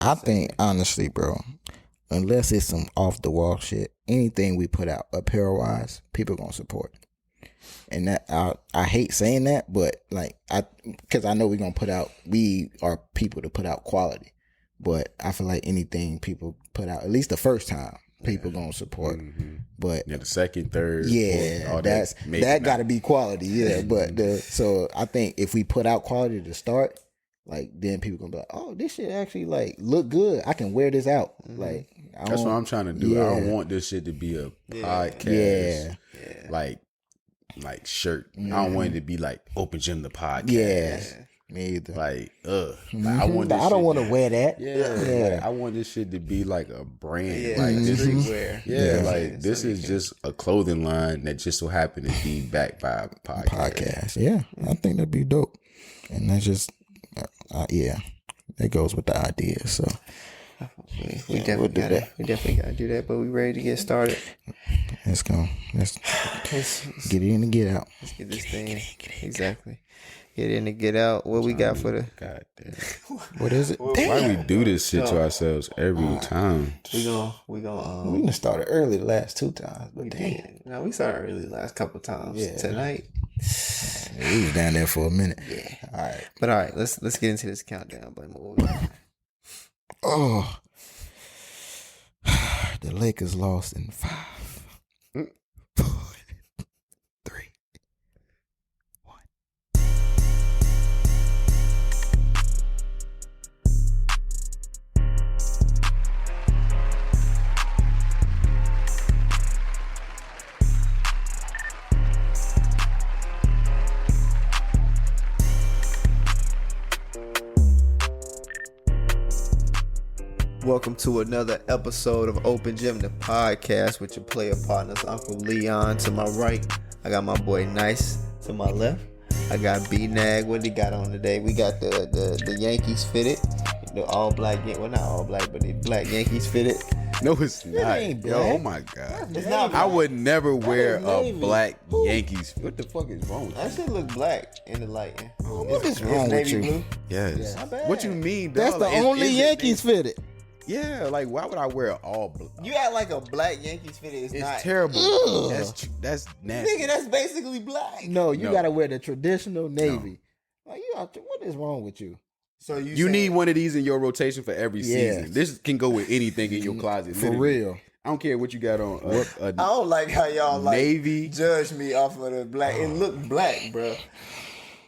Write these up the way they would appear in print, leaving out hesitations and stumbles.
I think honestly, bro, unless it's some off the wall shit, anything we put out apparel wise, people gonna support. And that I hate saying that, but like because I know we are people to put out quality. But I feel like anything people put out, at least the first time, people gonna support. Mm-hmm. But the second, third, fourth, that got to be quality. Yeah, but so I think if we put out quality to start, like then people gonna be like, oh, this shit actually like look good. I can wear this out. Like that's what I'm trying to do. Yeah. I don't want this shit to be a podcast. Yeah. Like shirt. Mm-hmm. I don't want it to be like Open Gym the podcast. Yeah. Me either. Like, mm-hmm. I don't want to wear that. Yeah. Like, I want this shit to be like a brand. Yeah, like this streetwear. Yeah, like this is just a clothing line that just so happened to be backed by a podcast. Yeah, I think that'd be dope. And that's just, that goes with the idea. So we definitely gotta do that. But we ready to get started. Let's go. Let's get in and get out. Let's get this thing exactly. Get in and get out. What we got for the? God damn. What is it? Why we do this shit to ourselves every time? We gonna. We done started early the last 2 times, but damn. No, we started early the last couple times. Yeah. Tonight. We was down there for a minute. Yeah. All right. But all right, let's get into this countdown. Oh, the Lakers lost in 5, 4, 3, 1. Welcome to another episode of Open Gym, the podcast with your player partners, Uncle Leon to my right. I got my boy Nice to my left. I got B-Nag. What he got on today? We got the Yankees fitted. The all black, well not all black, but the black Yankees fitted. No, it's not. Yo, oh my God. I would never wear a black Yankees. What the fuck is wrong with that? That shit look black in the light. What is wrong with you? Blue? Yes. Yeah. What you mean, dog? That's the only Yankees fitted. Yeah, like why would I wear all black? You act like a black Yankees fitted is not terrible. That's nasty. Nigga, that's basically black. No, you gotta wear the traditional navy. No. Like what is wrong with you? So you need one of these in your rotation for every season. This can go with anything in your closet. For real. I don't care what you got on. I don't like how y'all navy judge me off of the black. It look black, bro.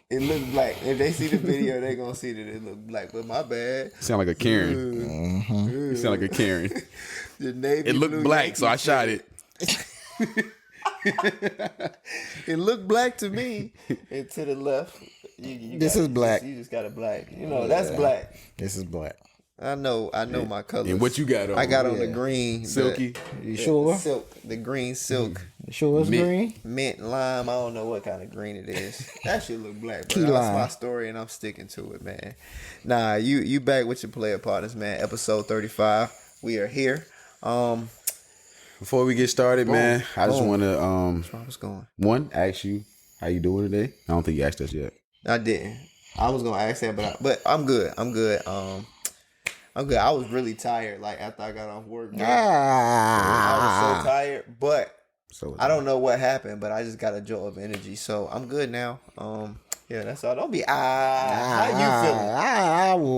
It look black. If they see the video, they gonna see that it look black. But my bad. Sound like a Karen. You sound like a Karen. The navy. It looked black, so I shot it. It looked black to me. And to the left, this is black. You just got a black. You know, that's black. This is black. I know my colors. And what you got on? I got on the green. Silky. You sure? Silk. The green silk. You sure it's green? Mint lime. I don't know what kind of green it is. That shit look black, bro. Key That's lime. my story and I'm sticking to it, man. Nah, you back with your player partners, man. Episode 35. We are here. Before we get started, man, I just want to what's going? One, ask you how you doing today. I don't think you asked us yet. I didn't. I was gonna ask that, but I'm good. I'm good. I'm good. I was really tired. Like after I got off work, I was so tired. But I don't know what happened. But I just got a jolt of energy, so I'm good now. Yeah, that's all. Don't be how you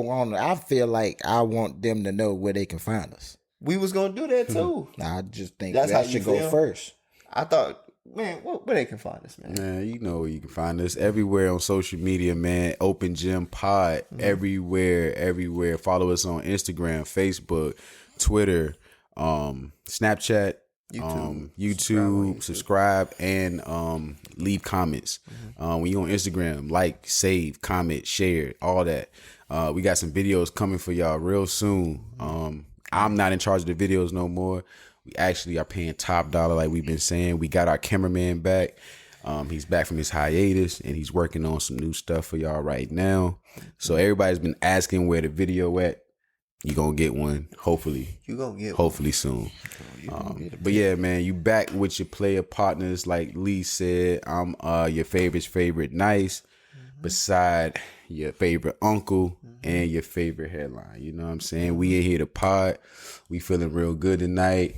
feeling? I feel like I want them to know where they can find us. We was gonna do that too. I just think that should go first. I thought. Man, where they can find us, man? Man, you know where you can find us. Everywhere on social media, man. Open Gym Pod. Everywhere. Follow us on Instagram, Facebook, Twitter, Snapchat, YouTube. Subscribe, and leave comments. When you on Instagram, like, save, comment, share, all that. We got some videos coming for y'all real soon. I'm not in charge of the videos no more. We actually are paying top dollar, like we've been saying. We got our cameraman back. He's back from his hiatus, and he's working on some new stuff for y'all right now. So everybody's been asking where the video at. You gonna get one, hopefully. You gonna get hopefully soon. But yeah, man, you back with your player partners, like Lee said. I'm your favorite Nice. beside your favorite uncle and your favorite headline. You know what I'm saying? We in here to pod. We feeling real good tonight.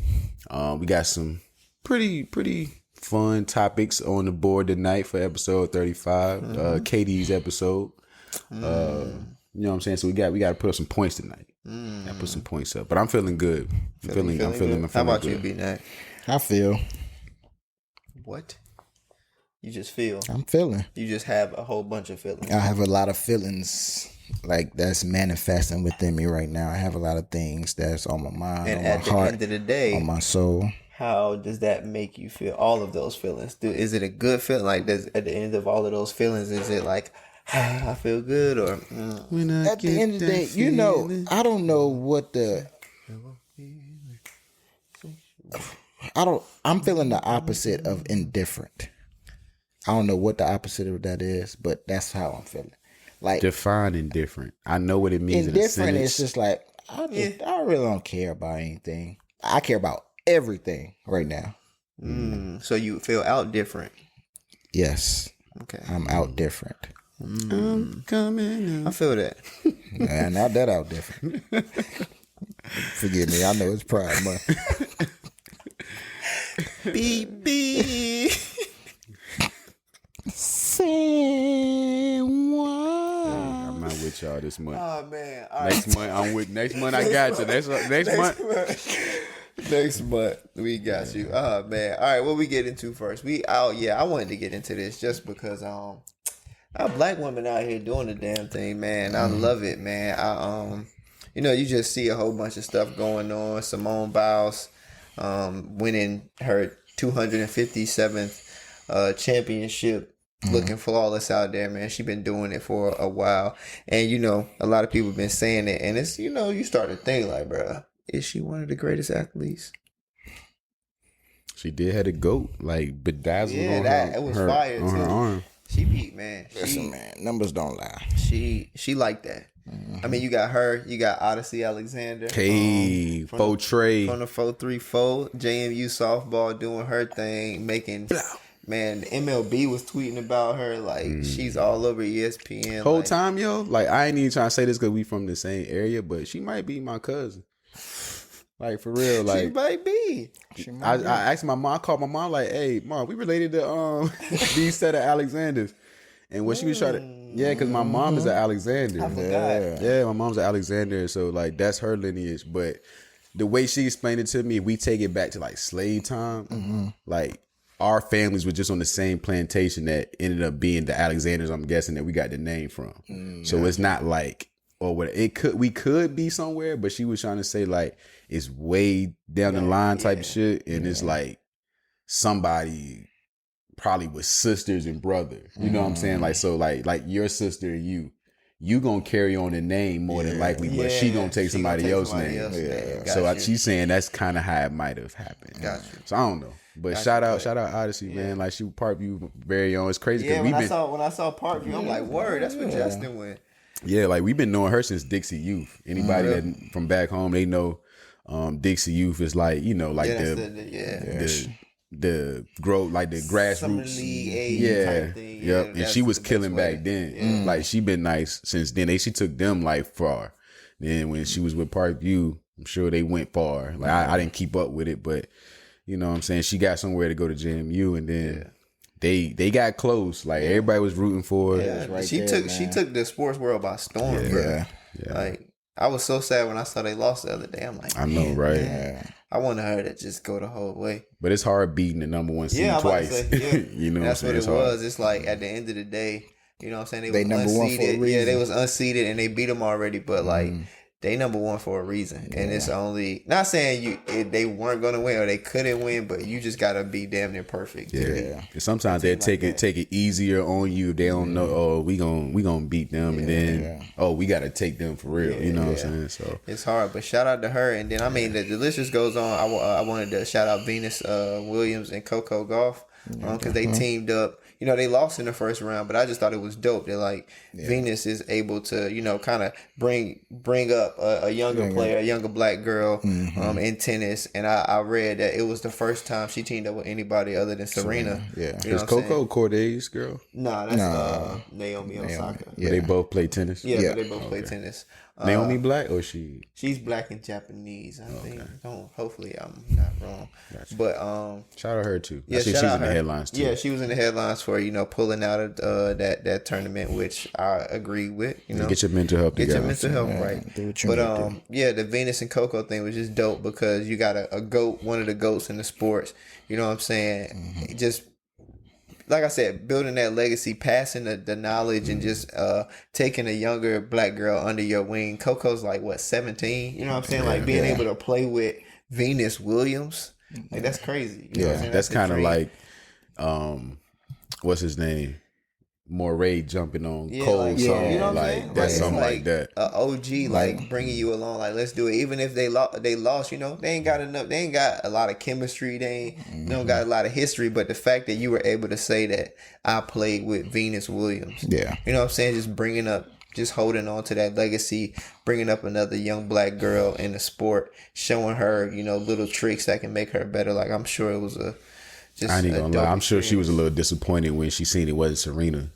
We got some pretty fun topics on the board tonight for episode 35. Katie's episode. You know what I'm saying? So we got to put up some points tonight. Gotta put some points up. But I'm feeling good. I'm feeling good. How about good. you, B-Nack? I feel. What? You just feel. I'm feeling. You just have a whole bunch of feelings. I have a lot of feelings like that's manifesting within me right now. I have a lot of things that's on my mind, and on at my the heart, end of the day, on my soul. How does that make you feel? All of those feelings. Is it a good feeling? Like, at the end of all of those feelings, is it like, I feel good, or at the end of the day, you know, I don't know what I'm feeling the opposite of indifferent. I don't know what the opposite of that is, but that's how I'm feeling. Like, define indifferent. I know what it means. Indifferent is just like I really don't care about anything. I care about everything right now. So you feel out different. Yes. Okay. I'm out different. I'm coming out. I feel that. Nah, not that out different. Forgive me. I know it's Pride Month. Beep beep. Say what? I'm not with y'all this month. Oh man! All Next month I'm with. Next month I got you. Next month. Next month we got you. Oh man! All right, what we get into first? I wanted to get into this just because our black women out here doing the damn thing, man. I love it, man. You just see a whole bunch of stuff going on. Simone Biles winning her 257th championship. Looking flawless out there, man. She been doing it for a while. And, a lot of people been saying it. And it's, you start to think like, bro, is she one of the greatest athletes? She did have a goat, like bedazzled on it was fire on too. her arm. She beat, man. Listen, man, numbers don't lie. She like that. I mean, you got her. You got Odyssey Alexander. Hey, Faux Trey. From the 434. JMU softball doing her thing, making... Man, the MLB was tweeting about her like she's all over ESPN. Whole time, yo. Like, I ain't even trying to say this because we from the same area, but she might be my cousin. Like, for real. Like, she might be. I asked my mom. I called my mom like, "Hey, mom, we related to these set of Alexanders." And what she was trying to, because my mom is an Alexander. I forgot. Yeah, my mom's an Alexander, so like that's her lineage. But the way she explained it to me, we take it back to like slave time, like. Our families were just on the same plantation that ended up being the Alexanders. I'm guessing that we got the name from. So it's not like, or what we could be somewhere, but she was trying to say like it's way down the line type shit, and it's like somebody probably with sisters and brother. You know what I'm saying? Like so, like your sister and you gonna carry on the name more than likely, but she gonna take somebody else's name. So she's saying that's kind of how it might have happened. Gotcha. So I don't know. But shout out Odyssey, man. Like she Parkview very own. It's crazy. Yeah, when I saw Parkview, I'm like, word, that's where Justin went. Yeah, like we've been knowing her since Dixie Youth. Anybody that from back home, they know Dixie Youth is like, like the growth, like the grassroots. Type thing. Yep. And she was killing back then. Yeah. Like she been nice since then. She took them like far. Then when she was with Parkview, I'm sure they went far. Like I didn't keep up with it, but you know what I'm saying? She got somewhere to go to JMU, and then they got close. Like everybody was rooting for her. Yeah, right she took the sports world by storm, bro. Yeah. Like I was so sad when I saw they lost the other day. I'm like, I know, right? Yeah. I wanted her to just go the whole way. But it's hard beating the number one seed twice. You know, that's what it was. It's like at the end of the day, you know what I'm saying? They number one for a reason. Yeah, they was unseeded and they beat them already, but like they number one for a reason. And it's only not saying they weren't gonna win or they couldn't win, but you just gotta be damn near perfect. Yeah. Sometimes they take it easier on you. They don't know, oh, we gonna beat them, and then we gotta take them for real. You know what I'm saying? So it's hard. But shout out to her. And then I mean the list goes on. I wanted to shout out Venus Williams and Coco Gauff. Because they teamed up. they lost in the first round, but I just thought it was dope that like Venus is able to, kind of bring up a younger player, a younger black girl in tennis. And I read that it was the first time she teamed up with anybody other than Serena. Yeah. Is Coco Corday's girl? Nah, that's Naomi Osaka. Yeah. They both play tennis? Yeah, they both play tennis. Naomi black or she? She's black and Japanese, I think. Hopefully I'm not wrong. Gotcha. But shout out her too. Yeah, I see she's in the headlines too. Yeah, she was in the headlines for pulling out of that tournament, which I agree with. Get your mental health together. Get your mental health right. But the Venus and Coco thing was just dope because you got a GOAT, one of the GOATs in the sports. You know what I'm saying? Just like I said, building that legacy, passing the knowledge, and just taking a younger black girl under your wing. Coco's like, what, 17? You know what I'm saying? Like being able to play with Venus Williams. Like that's crazy. You know what I'm saying? That's kind of like, what's his name? Moray jumping on Cole's song. You know what I'm like saying? that's something like that. A OG like bringing you along, like let's do it. Even if they lost, they ain't got enough. They ain't got a lot of chemistry. They don't got a lot of history. But the fact that you were able to say that I played with Venus Williams, you know what I'm saying? Just holding on to that legacy, bringing up another young black girl in the sport, showing her little tricks that can make her better. Like I'm sure it was I ain't gonna lie. I'm sure she was a little disappointed when she seen it wasn't Serena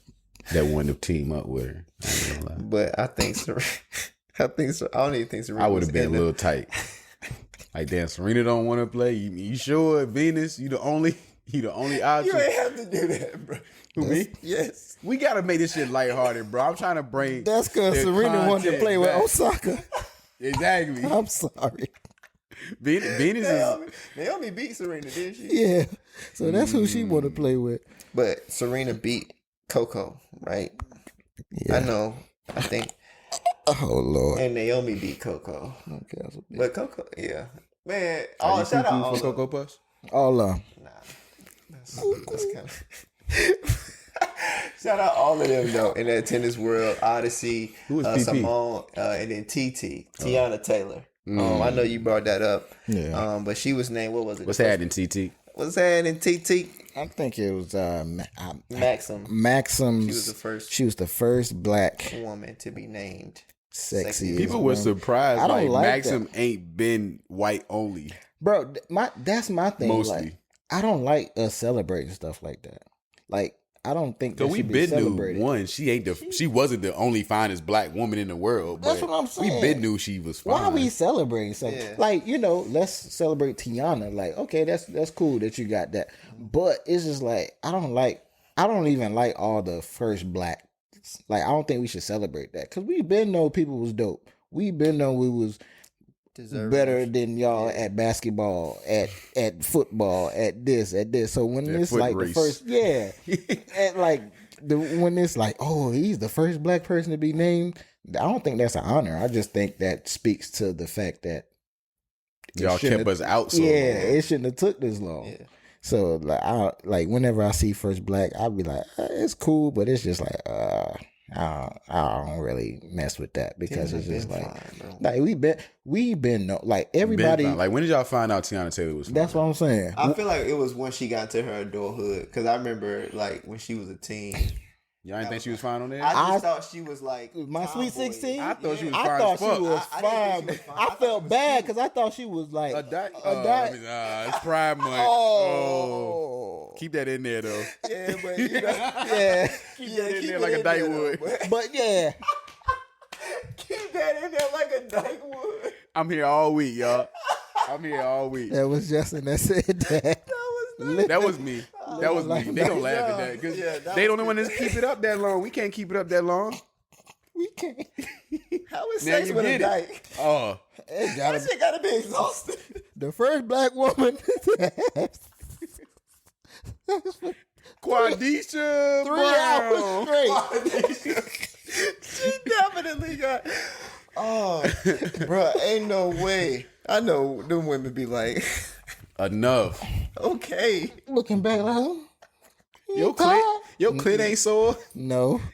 that wanted to team up with her. I ain't gonna lie. But I think I don't even think Serena. I would have been a little tight. Like, damn, Serena don't want to play. You sure Venus? You the only option. You ain't have to do that, bro. Who, me? Yes. We gotta make this shit lighthearted, bro. I'm trying to bring. That's because Serena wanted to play with Osaka. Exactly. I'm sorry. Venus is. Naomi beat Serena, didn't she? Yeah. So that's who she want to play with. But Serena beat Coco, right? Yeah. I know. I think. Oh Lord. And Naomi beat Coco. Okay. But Coco, yeah, man. Oh, shout out for Coco Puffs. All Nah, that's kind of. Shout out all of them though in that tennis world. Odyssey, Simone, and then Tiana Taylor. I know you brought that up. Yeah. But she was named, what was it? What's that in TT? What's that in TT? I think it was Maxim. Maxim. She was the first black woman to be named sexy. People were surprised. Like Maxim ain't been white only, bro. That's my thing. Mostly, like, I don't like us celebrating stuff like that. Like, I don't think that should be celebrated. One, she wasn't the only finest black woman in the world. That's what I'm saying. We been knew she was fine. Why are we celebrating something? Yeah. Like, let's celebrate Tiana. Like, okay, that's cool that you got that. But it's just like I don't even like all the first black. Like, I don't think we should celebrate that because we been know people was dope. We been know we was better than y'all at basketball, at football, at this. So when it's like race. The first, at like when it's like, oh, he's the first black person to be named. I don't think that's an honor. I just think that speaks to the fact that y'all kept us out. So long. It shouldn't have took this long. Yeah. So like, whenever I see first black, I'll be like, it's cool, but it's just like, I don't really mess with that because it's just like we been like everybody. Like, when did y'all find out Tiana Taylor was fine? That's what I'm saying. I feel like it was when she got to her adulthood because I remember like when she was a teen. Y'all didn't think she was fine on there? I thought she was like my Sweet 16. I thought she was fine. I thought she was fine. I felt bad because I thought she was like a dyke. It's Pride Month. Oh, keep that in there though. Yeah, but keep that in there like a dyke would. But yeah, keep that in there like a dyke would. I'm here all week, y'all. I'm here all week. That was Justin that said that. That was me. That was me. They don't laugh at that because they don't want to keep it up that long. We can't keep it up that long. We can't. How is sex with a dyke? Oh, that shit gotta be exhausted. The first black woman. Quadisha 3 hours straight. She definitely got. Oh, bro, ain't no way. I know them women be like, enough. Okay. Looking back like, your clit ain't sore. No. How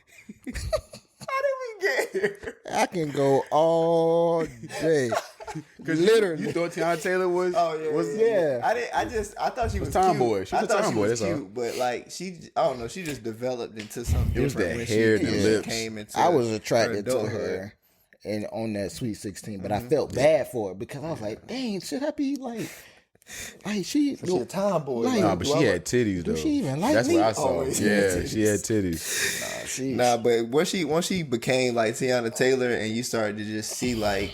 did we get here? I can go all day. Literally. You thought Tiana Taylor was? Oh yeah, was, yeah. I thought she was tomboy. cute. She was a tomboy. That's all. But like I don't know. She just developed into something It was different that when hair, she the lips. came into. I was attracted to adulthood. her, and on that Sweet 16, but I felt bad for her because I was like, dang, should I be like she a tomboy. Like, Nah, but she had titties though. do she even like That's me? what I saw. Oh, she Yeah, had titties. she had titties. Nah, but once she became like Tiana Taylor, and you started to just see like,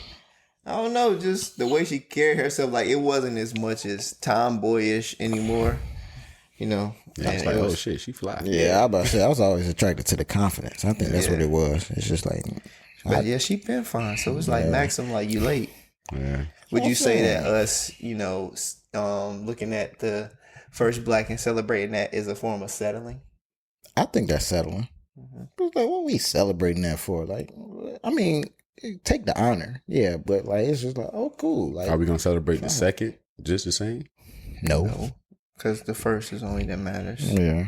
I don't know, just the way she carried herself, like it wasn't as much as tomboyish anymore. You know, Yeah, I was like, oh shit, she fly. Yeah, I about to say I was always attracted to the confidence. I think that's what it was. It's just like, But yeah, she been fine. So it's like Maxim, like you late. Yeah. Would you say that us, you know, looking at the first black and celebrating that is a form of settling? I think that's settling. It's like, what we celebrating that for? Like, I mean, take the honor, yeah, but like, it's just like, oh, cool. Like, Are we gonna celebrate the second just the same? no. Because the first is only that matters. Yeah.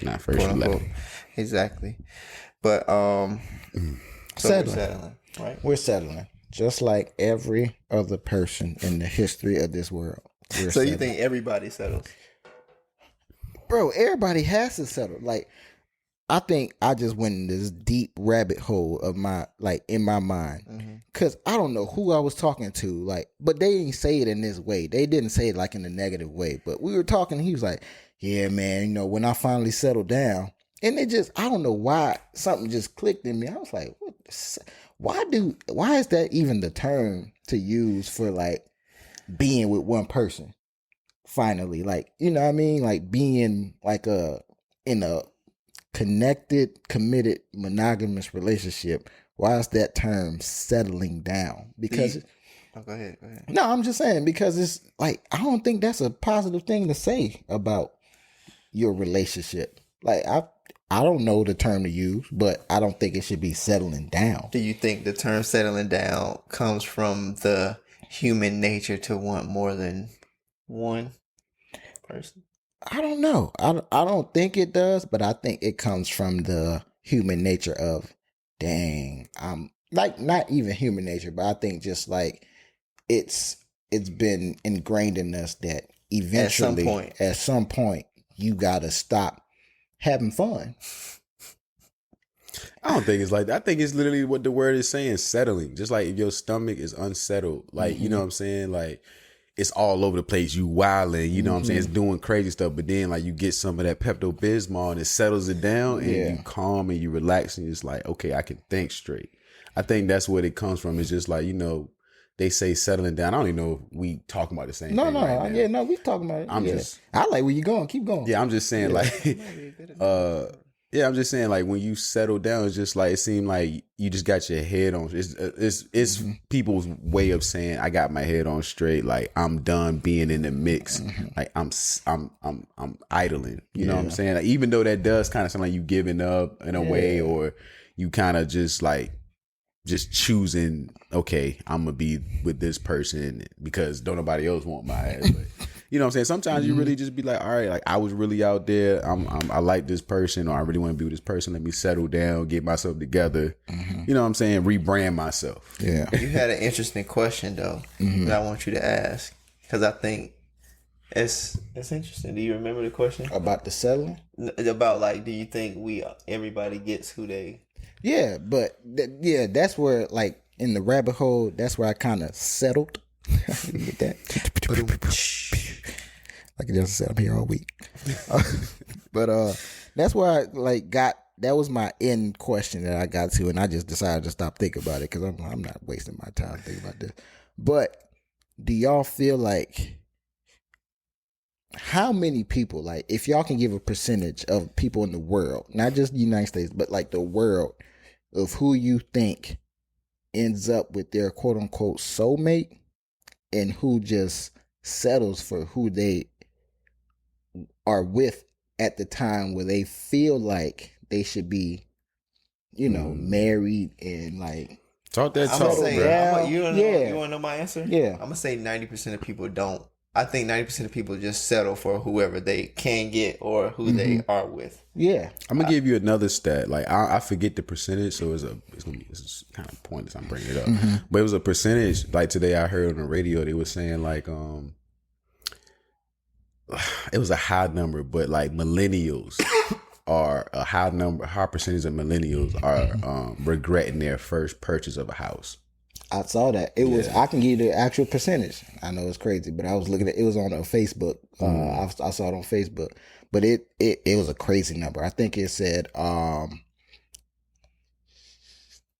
Not first Quote, unquote. 11. Exactly. But so we're settling, right? We're settling, just like every other person in the history of this world. We're So you settling. think everybody settles? Bro, everybody has to settle. Like, I think I just went in this deep rabbit hole of in my mind. Cause I don't know who I was talking to, like, but they didn't say it in this way. They didn't say it like in a negative way, but we were talking, he was like, yeah, man, you know, when I finally settled down, and it just, I don't know why something just clicked in me. I was like, why is that even the term to use for like being with one person? Finally, like, you know what I mean? Like being like in a connected, committed, monogamous relationship. Why is that term settling down? Because go ahead. no, I'm just saying because it's like I don't think that's a positive thing to say about your relationship. Like I don't know the term to use, but I don't think it should be settling down. Do you think the term settling down comes from the human nature to want more than one person? I don't know. I don't think it does, but I think it comes from the human nature of, dang, like not even human nature, but I think just like it's been ingrained in us that eventually at some point you gotta stop having fun. I don't think it's like that. I think it's literally what the word is saying, settling. Just like if your stomach is unsettled, like, you know what I'm saying? Like, it's all over the place. You wilding, you know what I'm saying? It's doing crazy stuff, but then like you get some of that Pepto-Bismol and it settles it down and you calm and you relax and it's like, okay, I can think straight. I think that's what it comes from. It's just like, you know, they say settling down. I don't even know if we talking about the same thing. No, we talking about it. I like where you going. Keep going. Yeah, I'm just saying like, I'm just saying like when you settle down, it's just like it seemed like you just got your head on. It's people's way of saying I got my head on straight. Like I'm done being in the mix. Like I'm idling. You know what I'm saying? Like, even though that does kind of sound like you giving up in a way, or you kind of just like just choosing. Okay, I'm gonna be with this person because don't nobody else want my ass. But you know what I'm saying? Sometimes you really just be like, all right, like I was really out there. I like this person, or I really want to be with this person. Let me settle down, get myself together. You know what I'm saying? Rebrand myself. Yeah. You had an interesting question though that I want you to ask, because I think it's interesting. Do you remember the question About the settling? About like, do you think everybody gets who they? Yeah, but that's where like in the rabbit hole. That's where I kind of settled. You get that? Like I just said, I'm here all week. But that's where I like got. That was my end question that I got to, and I just decided to stop thinking about it because I'm not wasting my time thinking about this. But do y'all feel like how many people, like if y'all can give a percentage of people in the world, not just the United States, but like the world, of who you think ends up with their quote unquote soulmate and who just settles for who they are with at the time where they feel like they should be, you know, married and like talk that I'm talk, gonna say, bro. you want to know my answer? Yeah. I'm gonna say 90% of people don't I think 90% of people just settle for whoever they can get or who they are with. Yeah. I'm gonna give you another stat. Like I forget the percentage, so it's kind of pointless. I'm bringing it up, but it was a percentage. Like today, I heard on the radio they were saying like it was a high number, but like millennials are a high percentage of millennials are regretting their first purchase of a house. I saw that. It was. I can give you the actual percentage. I know it's crazy, but I was looking at. It was on Facebook. I saw it on Facebook, but it was a crazy number. I think it said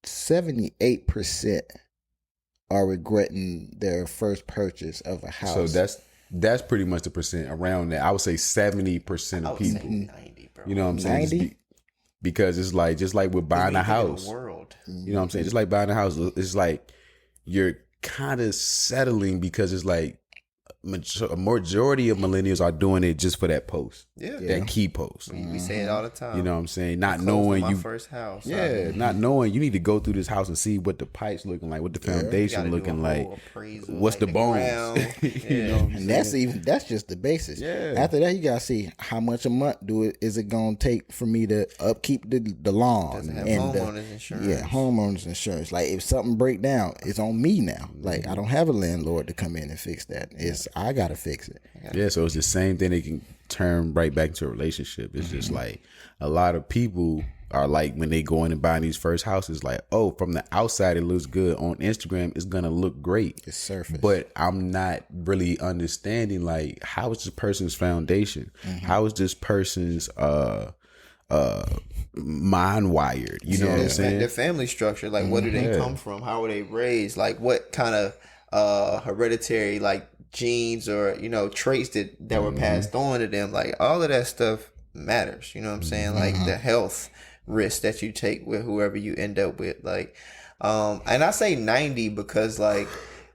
78% are regretting their first purchase of a house. So that's pretty much the percent around that. I would say 70% of people. Say 90, bro. You know what I'm saying? 90? Because it's like just like with buying a house. World. You know what I'm saying? Just like buying a house, it's like you're kind of settling because it's like a majority of millennials are doing it just for that post. Yeah. That key post. We say it all the time. You know what I'm saying? Not knowing my you first house. Yeah, not knowing you need to go through this house and see what the pipes looking like, what the foundation looking like, what's like the bones. You know what I'm And that's just the basis. Yeah. After that, you gotta see how much a month is it gonna take for me to upkeep the lawn Doesn't have and homeowners insurance. Yeah, homeowners insurance. Like if something break down, it's on me now. Like I don't have a landlord to come in and fix that. I gotta fix it. Yeah, so it's the same thing. They can turn right back into a relationship. It's just like a lot of people are like when they go in and buy these first houses, like, oh, from the outside it looks good. On Instagram, it's gonna look great. It's surface. But I'm not really understanding like how is this person's foundation? How is this person's mind wired? You know what I'm saying? Their family structure, like where do they come from? How were they raised? Like what kind of hereditary like genes or traits that were passed on to them? Like all of that stuff matters. You know what I'm saying? Like the health risk that you take with whoever you end up with. Like and I say 90 because like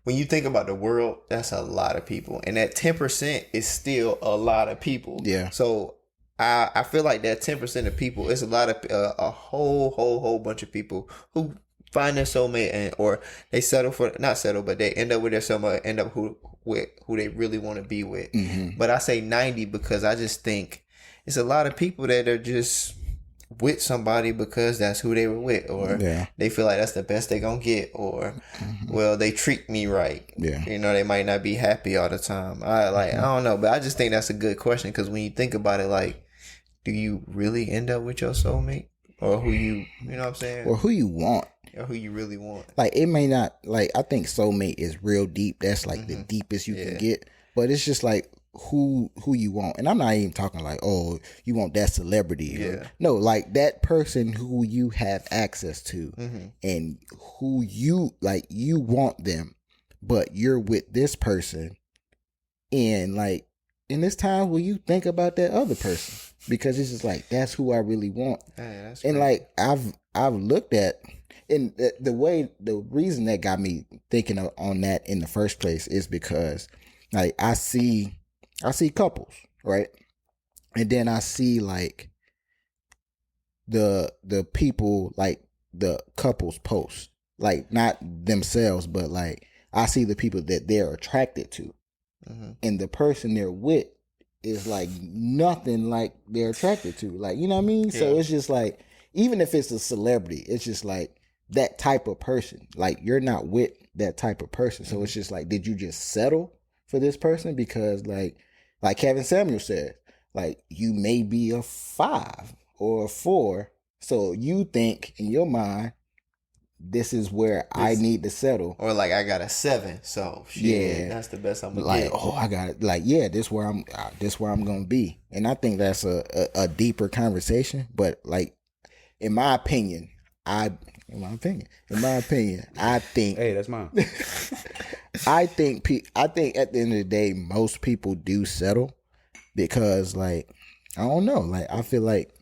when you think about the world, that's a lot of people, and that 10% is still a lot of people. Yeah. So I feel like that 10% of people is a lot of a whole bunch of people who find their soulmate or they not settle, but they end up with their soulmate, end up with who they really want to be with. But I say 90 because I just think it's a lot of people that are just with somebody because that's who they were with, or they feel like that's the best they're gonna get, or well, they treat me right. They might not be happy all the time. I don't know, but I just think that's a good question because when you think about it, like, do you really end up with your soulmate, or who you know what I'm saying, or who you want, or who you really want? Like it may not, like I think soulmate is real deep. That's like the deepest you can get, but it's just like who you want. And I'm not even talking like, oh, you want that celebrity. No, like that person who you have access to and who you like, you want them, but you're with this person, and like in this time where you think about that other person because it's just like that's who I really want. And like I've looked at, and the reason that got me thinking on that in the first place is because like I see couples, right? And then I see like the people, like the couples post, like not themselves, but like I see the people that they're attracted to, and the person they're with is like nothing like they're attracted to, like, you know what I mean? So it's just like, even if it's a celebrity, it's just like that type of person, like you're not with that type of person. So it's just like, did you just settle for this person? Because like Kevin Samuel said, like you may be a 5 or a 4, so you think in your mind this is where I need to settle, or like I got a 7, so shit, that's the best I'm gonna like get. Oh, I got it, like this where I'm gonna be. And I think that's a deeper conversation, but like in my opinion, I think hey, that's mine. I think at the end of the day, most people do settle because, like, I don't know. Like, I feel like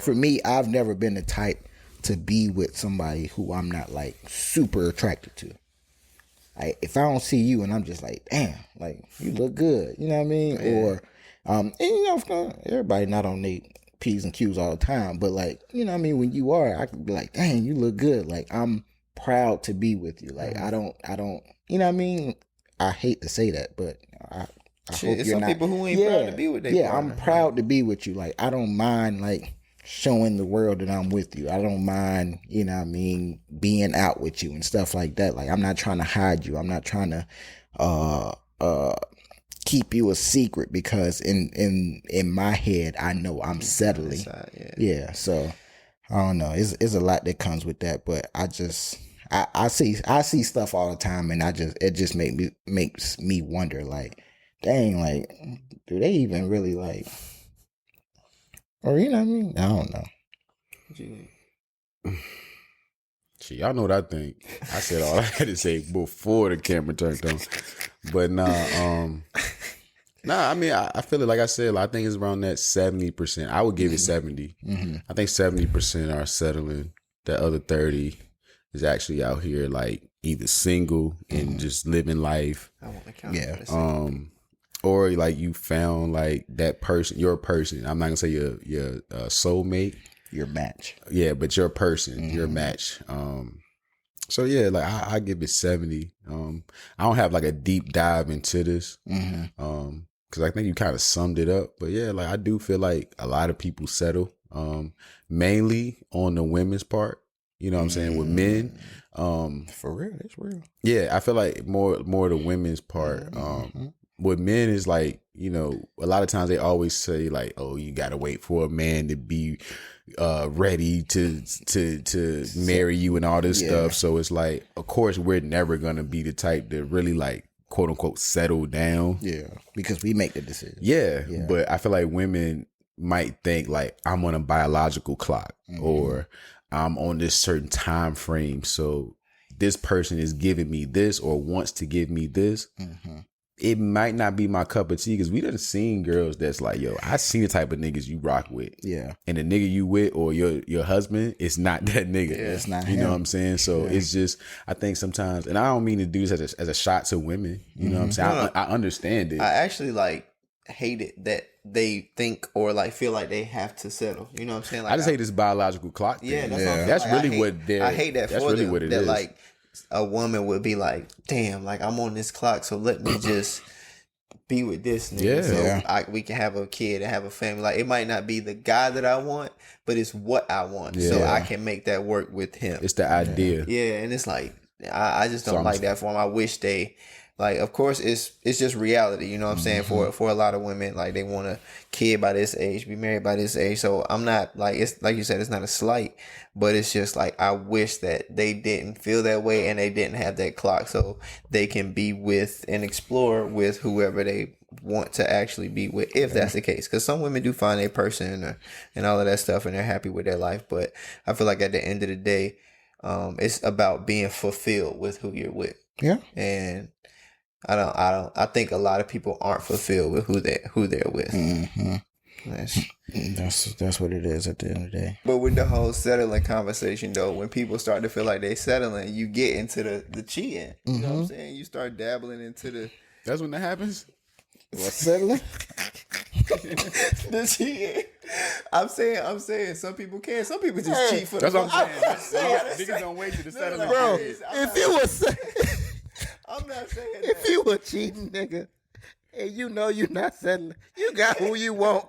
for me, I've never been the type to be with somebody who I'm not like super attracted to. Like, if I don't see you and I'm just like, damn, like you look good, you know what I mean? Yeah. Or, and everybody not on their P's and Q's all the time, but like, you know what I mean? When you are, I could be like, dang, you look good. Like, I'm proud to be with you. Like, I don't, you know what I mean? I hate to say that, but I hope it's you're some not. people who ain't proud to be with their partner. I'm proud to be with you. Like, I don't mind, like, showing the world that I'm with you. I don't mind, you know what I mean, being out with you and stuff like that. Like, I'm not trying to hide you. I'm not trying to keep you a secret, because in my head I know I'm settling. Yeah, so I don't know. It's a lot that comes with that, but I see stuff all the time, and it just makes me wonder, like, dang, like, do they even really, like, or you know what I mean? I don't know. Shit, y'all know what I think. I said all I had to say before the camera turned on. But I mean, I feel it, like I said, I think it's around that 70%. I would give it 70. Mm-hmm. I think 70% are settling. The other 30 is actually out here, like, either single and just living life. I want to count. Yeah. Or like you found like that person, your person. I'm not gonna say your soulmate, your match. Yeah, but your person, your match. So yeah, like I give it 70. I don't have like a deep dive into this, because I think you kind of summed it up. But yeah, like I do feel like a lot of people settle, mainly on the women's part. You know what I'm saying? With men, for real, that's real. Yeah, I feel like more the women's part. With men is like, you know, a lot of times they always say like, oh, you gotta wait for a man to be ready to marry you and all this stuff. So it's like, of course, we're never gonna be the type to really like, quote unquote, settle down. Yeah, because we make the decision. Yeah, but I feel like women might think like, I'm on a biological clock, or I'm on this certain time frame. So this person is giving me this or wants to give me this. It might not be my cup of tea, because we done seen girls that's like, yo, I seen the type of niggas you rock with. Yeah. And the nigga you with or your husband, it's not that nigga. Yeah, it's not him. You know what I'm saying? So it's just, I think sometimes, and I don't mean to do this as a shot to women. You know what I'm saying? I understand it. I actually like hate it that they think or like feel like they have to settle. You know what I'm saying? Like, I just hate this biological clock thing. Yeah, that's really what they're. I hate that. That's for really them, what it that is. Like, a woman would be like, damn, like, I'm on this clock, so let me just be with this nigga. So we can have a kid and have a family. Like, it might not be the guy that I want, but it's what I want. So I can make that work with him. It's the idea. Yeah, and it's like, I just don't like that for them. I wish they, like, of course, it's just reality. You know what I'm saying? For a lot of women, like, they want a kid by this age, be married by this age. So I'm not, like, it's like you said, it's not a slight, but it's just like, I wish that they didn't feel that way and they didn't have that clock, so they can be with and explore with whoever they want to actually be with, if that's the case. Because some women do find a person and all of that stuff, and they're happy with their life. But I feel like at the end of the day, it's about being fulfilled with who you're with. Yeah. And I think a lot of people aren't fulfilled with who they're with. That's what it is at the end of the day. But with the whole settling conversation, though, when people start to feel like they settling, you get into the cheating. You know what I'm saying? You start dabbling into the. That's when that happens. What, settling? The cheating. I'm saying some people can. Some people just cheat for the. That's what I'm saying. Niggas don't wait to the settlement. Bro, if you was. I'm not saying that. If you a cheating nigga and you know you're not settling, you got who you want.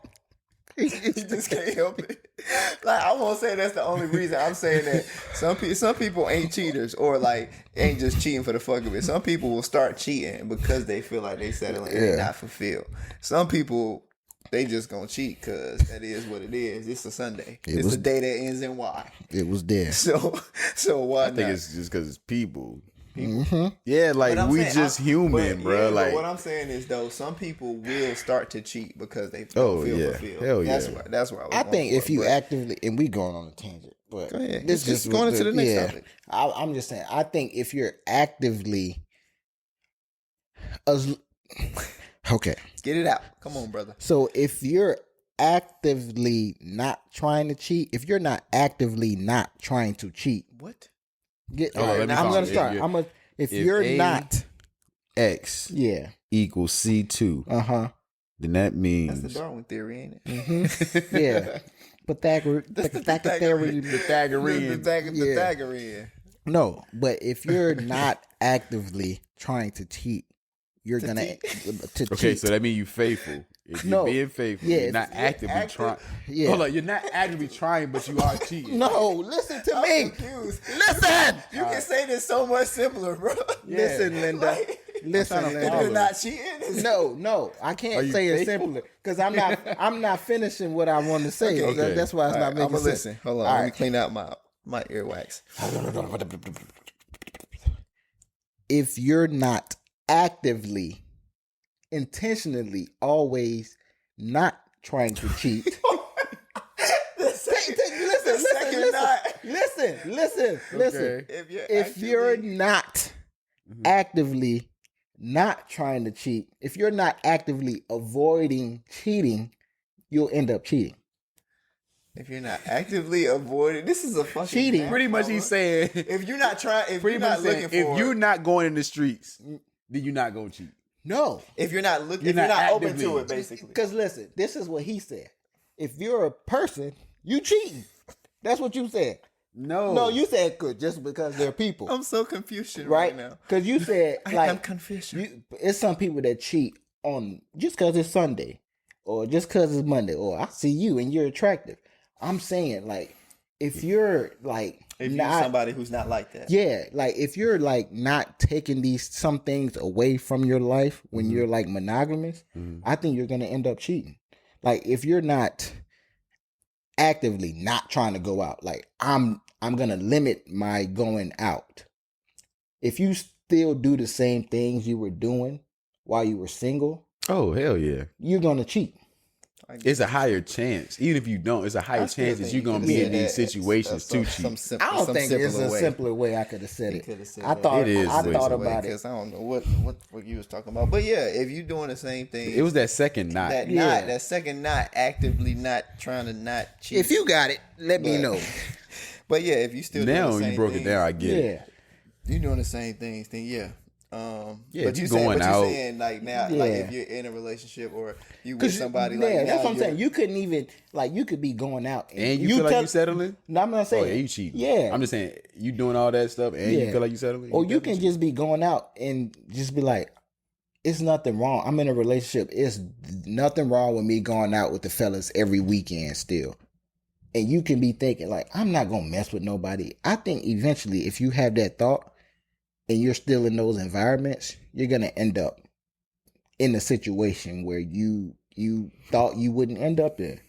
You just can't help it. Like, I won't say that's the only reason. I'm saying that some people ain't cheaters, or like ain't just cheating for the fuck of it. Some people will start cheating because they feel like they settling and they're not fulfilled. Some people, they just gonna cheat because that is what it is. It's a Sunday. It's a day that ends in Y. It was there. So why I think it's just because it's people. Yeah, like we just human, bro. Like, what I'm saying is, though, some people will start to cheat because they feel fulfilled. Hell yeah. That's why I think if you actively, and we going on a tangent, but go ahead. This just going into the next topic. I'm just saying, I think if you're actively, okay, get it out. Come on, brother. So if you're actively not trying to cheat, if you're not actively not trying to cheat, what? I'm gonna start. If you're not X equals C2, then that means that's the Darwin theory, ain't it? Yeah, Pythagorean. Pythagorean. No, but if you're not actively trying to cheat, you're gonna to Okay, cheat. so that means you faithful. If you're being faithful, you're not actively trying. Yeah. Hold on, you're not actively trying, but you are cheating. No, listen to me. Confused. Listen. You can say this so much simpler, bro. Yeah. Listen, Linda. Listen, I'm trying to If Linda. you're not cheating, No, I Are can't you say it faithful? simpler because I'm not finishing what I want to say. Okay. That's why it's not making I'm gonna sense. listen. Hold on, All let me right. clean out my earwax. If you're not actively, intentionally, always not trying to cheat. Listen. Okay. If you're If you're not actively not trying to cheat, if you're not actively avoiding cheating, you'll end up cheating. If you're not actively avoiding, this is a fucking Cheating. map, Pretty much, bro. he's saying. If you're not trying, if Pretty you're much not saying, looking for, if you're not going in the streets, then you're not gonna cheat. No. if you're not looking, You're if you're not not open actively- to it, basically. Because listen, this is what he said. If you're a person, you cheating. That's what you said. No, you said good just because they're people. I'm so confused right right now. because you said I like am confused. it's some people that cheat on just because it's Sunday or just because it's Monday or I see you and you're attractive. I'm saying like if you're like If you're not somebody who's not like that, yeah, like if you're like not taking some things away from your life when you're like monogamous, I think you're gonna end up cheating. Like if you're not actively not trying to go out, like I'm gonna limit my going out. If you still do the same things you were doing while you were single, Oh hell yeah! you're gonna cheat. It's a higher chance. Even if you don't, it's a higher chance that you're gonna be in these situations to cheat. I don't think it's a simpler way I could have said it. I it. thought It is I way thought simpler. about it. because I don't know what you was talking about. But yeah, if you're doing the same thing, It was that second knot. that second not actively not trying to not cheat. If you got it, let me know. But yeah, if you still Now doing the same you broke things, it down. I get it. Yeah. you doing the same things, then yeah. Yeah, but you you going out. saying like now, like if you're in a relationship or you with somebody, like yeah, that's now what I'm saying. you're- You couldn't even like you could be going out And you feel like you settling? No, I'm not Oh saying. yeah, you cheating. Yeah, I'm just saying you doing all that stuff and you Yeah. feel like you settling. Or you can definitely just be going out and just be like, it's nothing wrong. I'm in a relationship. It's nothing wrong with me going out with the fellas every weekend still. And you can be thinking like, I'm not gonna mess with nobody. I think eventually, if you have that thought and you're still in those environments, you're gonna end up in a situation where you thought you wouldn't end up in.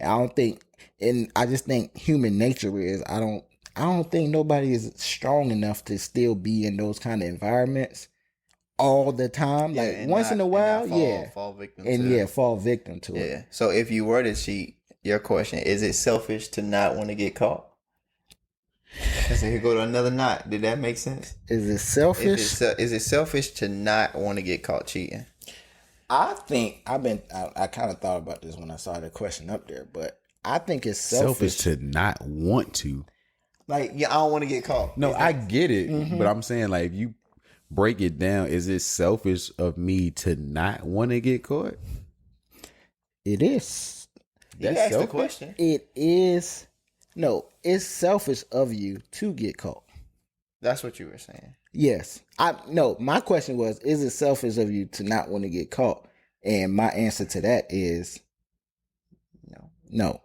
I don't think, and I just think human nature is I don't think nobody is strong enough to still be in those kind of environments all the time. Yeah, Like and once not- in a and while, not fall victim and to fall victim to it. Yeah. So if you were to cheat, your question is it selfish to not want to get caught? And so here go to another knot. Did that make sense? Is it selfish? Is it selfish to not want to get caught cheating? I think I kind of thought about this when I saw the question up there, but I think it's selfish. selfish to not want to. Like, yeah, I don't want to get caught. No, I get it, Mm-hmm. but I'm saying like if you break it down, is it selfish of me to not want to get caught? It is. You asked the question. It is. No, it's selfish of you to get caught. That's what you were saying. Yes. My question was, is it selfish of you to not want to get caught? And my answer to that is no.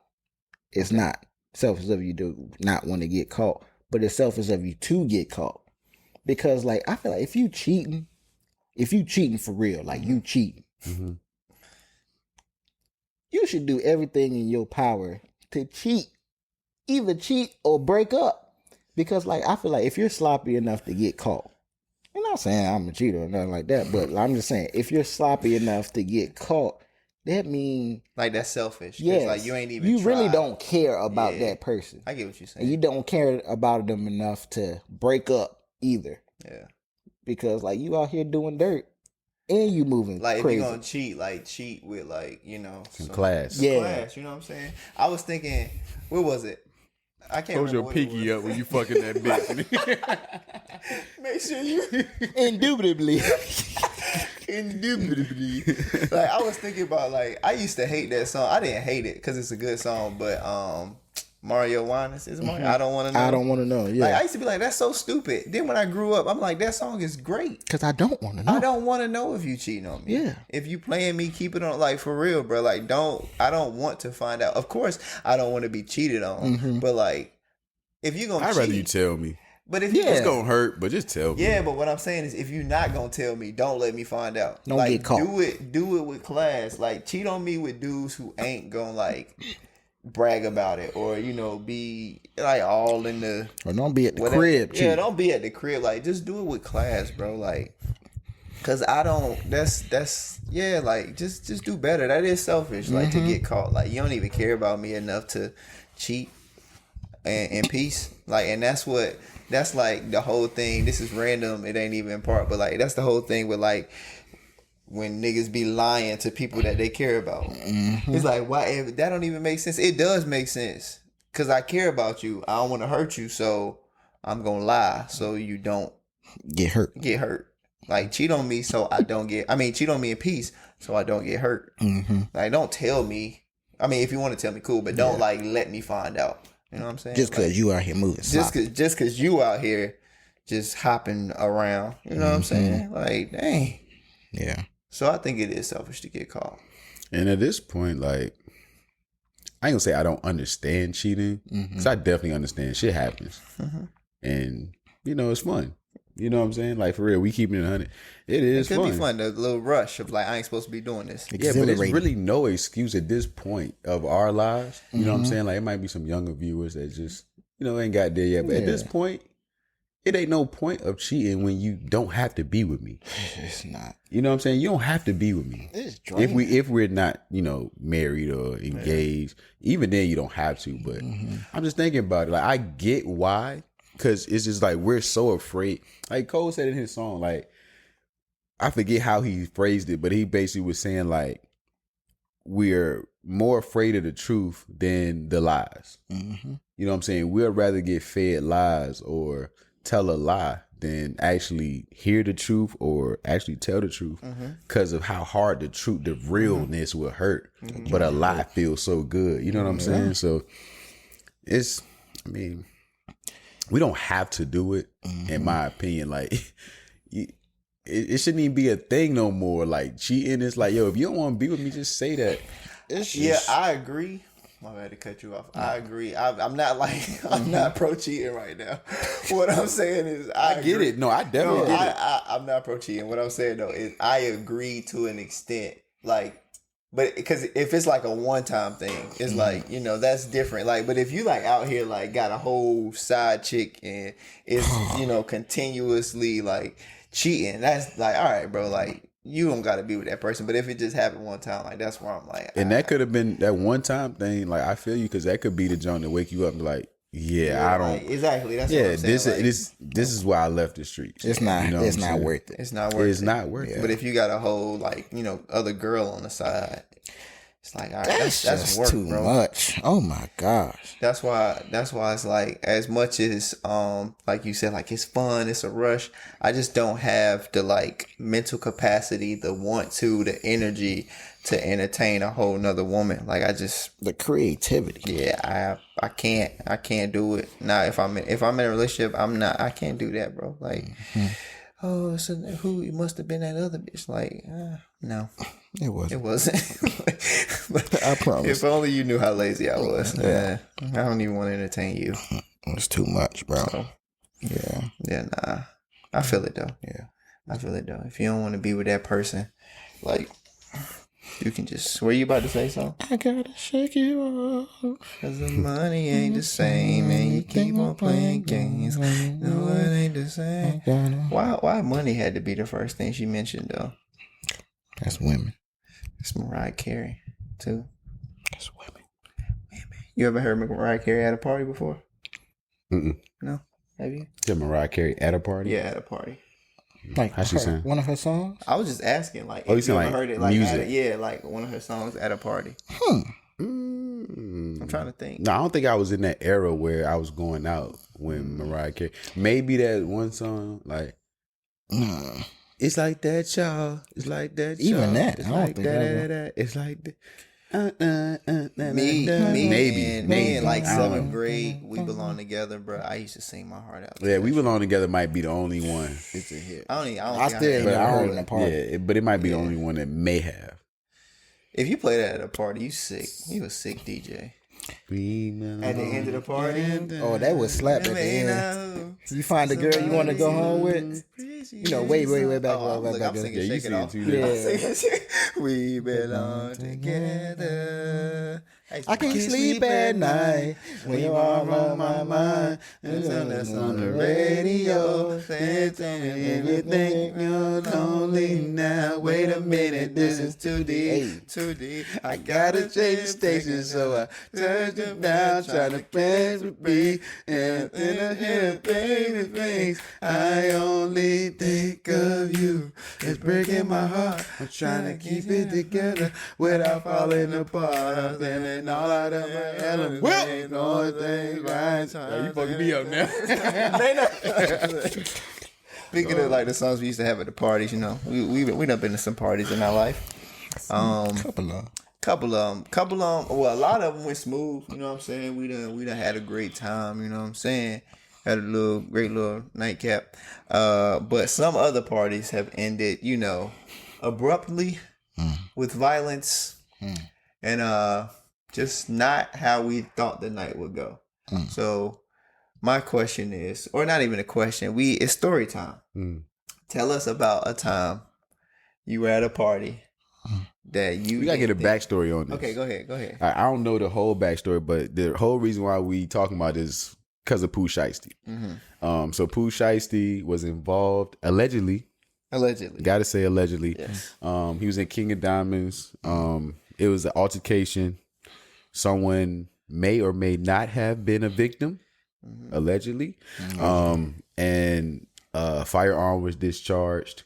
It's not selfish of you to not want to get caught, but it's selfish of you to get caught. Because like I feel like if you cheating for real, like you cheating, you should do everything in your power to cheat. Either cheat or break up. Because like I feel like if you're sloppy enough to get caught, I'm not saying I'm a cheater or nothing like that, but I'm just saying if you're sloppy enough to get caught, that means Like that's selfish. yes, Like you ain't even you really tried. don't care about Yeah. that person. I get what you're saying. And you don't care about them enough to break up either. Yeah. Because like you out here doing dirt and you moving Like crazy. if you're gonna cheat, like cheat with like, Some class. Yeah. class, you know what I'm saying? I was thinking, what was it? I can't Hold remember your what it pinky was. up when you fucking that bitch. Make sure you Indubitably. indubitably. Like I was thinking about like I used to hate that song. I didn't hate it because it's a good song, but Mario Winans. Is it Mario? I don't want to know. I don't want to know. Yeah. Like, I used to be like, that's so stupid. Then when I grew up, I'm like, that song is great. Because I don't want to know. I don't want to know if you cheating on me. Yeah. If you playing me, keep it on. Like, for real, bro. Like, I don't want to find out. Of course, I don't want to be cheated on. But like, if you gonna I'd cheat, rather you tell me. But if you It's gonna hurt, but just tell me. yeah, but what I'm saying is, if you're not gonna tell me, don't let me find out. Don't like, get caught. Do it with class. Like, cheat on me with dudes who ain't gonna like brag about it, or be like all in the. Or don't be at the whatever. crib. Yeah, don't be at the crib. Like, just do it with class, bro. Like, cause I don't. That's yeah. Like, just do better. That is selfish. Like, to get caught. Like, you don't even care about me enough to cheat in peace. Like, and that's like the whole thing. This is random. It ain't even part, but like, that's the whole thing with like when niggas be lying to people that they care about. It's like, why? That don't even make sense. It does make sense because I care about you. I don't want to hurt you, so I'm gonna lie so you don't Get hurt. Like, cheat on me so I don't get. I mean, cheat on me in peace so I don't get hurt. Like, don't tell me. I mean, if you want to tell me, cool, but don't like let me find out. You know what I'm saying? Just because you out here moving. Just because you out here just hopping around. You know what I'm saying? Like, dang. Yeah. So I think it is selfish to get caught. And at this point, like, I ain't gonna say I don't understand cheating, because I definitely understand shit happens, and it's fun. You know what I'm saying? Like, for real, we keeping it 100. It is fun. It could be fun. The little rush of like, I ain't supposed to be doing this. Yeah, but there's really no excuse at this point of our lives. You know what I'm saying? Like, it might be some younger viewers that just, ain't got there yet. But at this point, it ain't no point of cheating when you don't have to be with me. It's not. You know what I'm saying? You don't have to be with me. It's draining. If we're not, married or engaged, even then you don't have to. But I'm just thinking about it. Like, I get why. Because it's just like, we're so afraid. Like Cole said in his song, like, I forget how he phrased it, but he basically was saying, like, we're more afraid of the truth than the lies. You know what I'm saying? We'd rather get fed lies or tell a lie than actually hear the truth or actually tell the truth, because of how hard the realness will hurt. But a lie feels so good. You know what I'm saying? So we don't have to do it, in my opinion. Like, it shouldn't even be a thing no more. Like, cheating is like, yo, if you don't want to be with me, just say that. I agree. My bad to cut you off. I agree. I'm not like, I'm not pro cheating right now. What I'm saying is, I get it. No, I definitely get it. I'm not pro cheating. What I'm saying though is, I agree to an extent. Like, but because if it's like a one-time thing, it's like, that's different. Like, but if you like out here, like, got a whole side chick and it's, continuously like cheating, that's like, all right, bro, like, you don't got to be with that person. But if it just happened one time, like, that's where I'm like, and that could have been that one-time thing. Like, I feel you, because that could be the joint to wake you up and be like, I don't. Like, exactly. That's what I'm saying. This is why I left the streets. It's not. It's not worth it. It's not worth it. It's not worth it. But if you got a whole like other girl on the side, it's like, all right, that's just work, too bro. much. Oh my gosh. That's why it's like, as much as like you said, like, it's fun, it's a rush. I just don't have the like mental capacity, the want to, the energy to entertain a whole nother woman. Like, the creativity. Yeah, I can't do it. Now, if I'm in a relationship, I can't do that, bro. Like, oh, so who must have been that other bitch? Like, no, it wasn't. But I promise. If only you knew how lazy I was. I don't even want to entertain you. It's too much, bro. So, yeah, nah. I feel it though. Yeah, I feel it though. If you don't want to be with that person, like, you can just. Were you about to say something? I gotta shake you off, 'cause the money ain't the same, and you keep on playing games. No, it ain't the same. Why money had to be the first thing she mentioned though? That's women. It's Mariah Carey too. That's women. You ever heard Mariah Carey at a party before? No, have you? Did Mariah Carey at a party? Yeah, at a party. Like, how she sang? One of her songs? I was just asking, like, you saying, like, heard it, like, music? like one of her songs at a party. I'm trying to think. No, I don't think I was in that era where I was going out when Mariah Carey. Maybe that one song, like, it's like that, y'all. It's like that, y'all. Even that, It's I don't like think that. It's like that. Me maybe in like I don't 7th know. grade, We Belong Together, bro. I used to sing my heart out. Yeah, We Belong Together might be the only one. It's a hit. I don't I still ain't never heard in a party. Yeah, but it might be the only one that may have. If you play that at a party, you sick. You a sick DJ. At the end of the party, Oh, that would slap at the end. You find the girl you want to go home with. You know, way back. Look, I'm singing Yeah, you Shake It Off. sing it too. Yeah. We belong together. I can't sleep at night when you're all on my mind. That's on the radio. Tell me everything. You're lonely now. Wait a minute, this is too deep. Too deep. I gotta change the station, so I turn it down, trying to play with me. And then I hear baby face. I only think of you. It's breaking my heart. I'm trying to keep it together without falling apart. I'm standing all out of my element. Well, things right. You fucking me up now. Speaking of like the songs we used to have at the parties, you know, we done been to some parties in our life. Couple of them. Well, a lot of them went smooth. You know what I'm saying? We done had a great time. You know what I'm saying? Had a great little nightcap. But some other parties have ended, you know, abruptly with violence and just not how we thought the night would go. So my question is, or not even a question, it's story time. Tell us about a time you were at a party that you... We gotta get a backstory on this. Okay, go ahead. I don't know the whole backstory, but the whole reason why we talking about this because of Pooh Shiesty. So Pooh Shiesty was involved allegedly. Gotta say allegedly. Yes. He was in King of Diamonds. It was an altercation. Someone may or may not have been a victim, allegedly. And a firearm was discharged.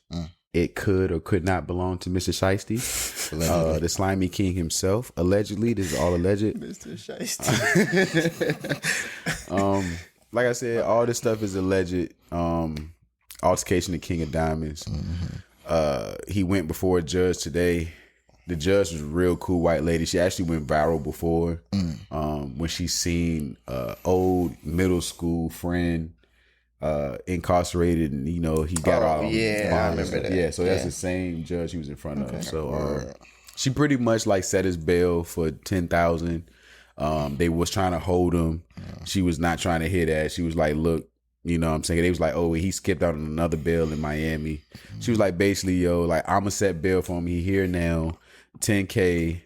It could or could not belong to Mr. Shiesty, the slimy king himself. Allegedly, this is all alleged. Mr. Shiesty. Like I said, all this stuff is alleged. Altercation of King of Diamonds. He went before a judge today. The judge was a real cool white lady. She actually went viral before when she seen old middle school friend incarcerated, and you know he got all. Yeah, I remember that. Yeah, so that's the same judge he was in front of. So she pretty much like set his bail for $10,000. They was trying to hold him. She was not trying to hear that. She was like, "Look, you know what I'm saying?" They was like, "Oh, he skipped out on another bail in Miami." She was like, basically, yo, like I'm gonna set bail for him. He here now. $10K,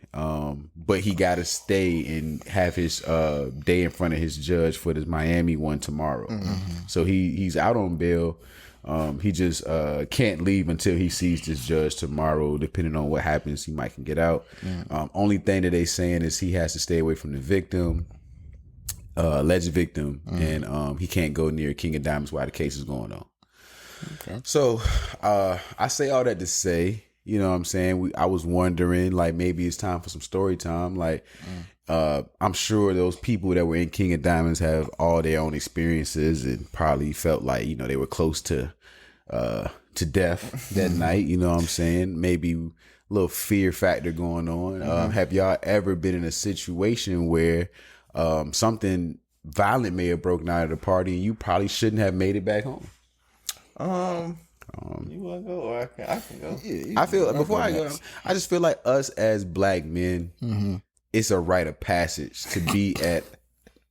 but he got to stay and have his day in front of his judge for this Miami one tomorrow. So he's out on bail. He just can't leave until he sees this judge tomorrow. Depending on what happens, he might can get out. Only thing that they saying is he has to stay away from the victim, alleged victim, and he can't go near King of Diamonds while the case is going on. Okay. So I say all that to say, you know what I'm saying? I was wondering, like, maybe it's time for some story time. Like, I'm sure those people that were in King of Diamonds have all their own experiences and probably felt like, you know, they were close to death that night. You know what I'm saying? Maybe a little fear factor going on. Have y'all ever been in a situation where something violent may have broken out at a party and you probably shouldn't have made it back home? You want to go or I can go? Yeah, I feel before I go, I just feel like us as black men, it's a rite of passage to be at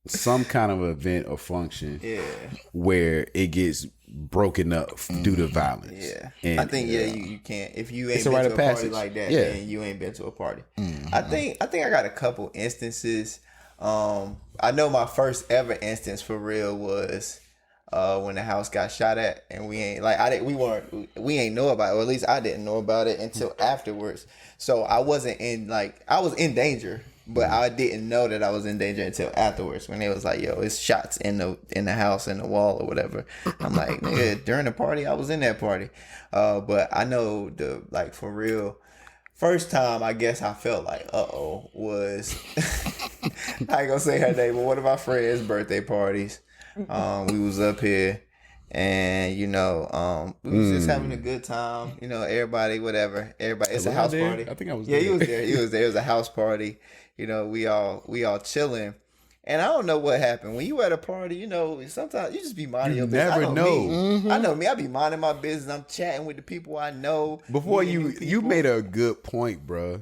some kind of event or function where it gets broken up due to violence. Yeah, and, I think you can't if you ain't it's a been rite to of a party passage. like that. Yeah. Then you ain't been to a party. I think I got a couple instances. I know my first ever instance for real was when the house got shot at, and we ain't know about it, or at least I didn't know about it until afterwards. So I wasn't I was in danger, but I didn't know that I was in danger until afterwards when it was like, yo, it's shots in the house, in the wall or whatever. I'm like, nigga, during the party, I was in that party. But I know for real, first time I guess I felt like was I ain't gonna say her name, but one of my friends' birthday parties. We was up here And we was just having a good time. Everybody, whatever. Everybody, it's a house party. I think I was. Yeah, there. he was there. He was there. It was a house party. We all chilling. And I don't know what happened when you at a party. Sometimes you just be minding your business. Never know. Mm-hmm. I know me. I be minding my business. I'm chatting with the people I know. Before you made a good point, bro.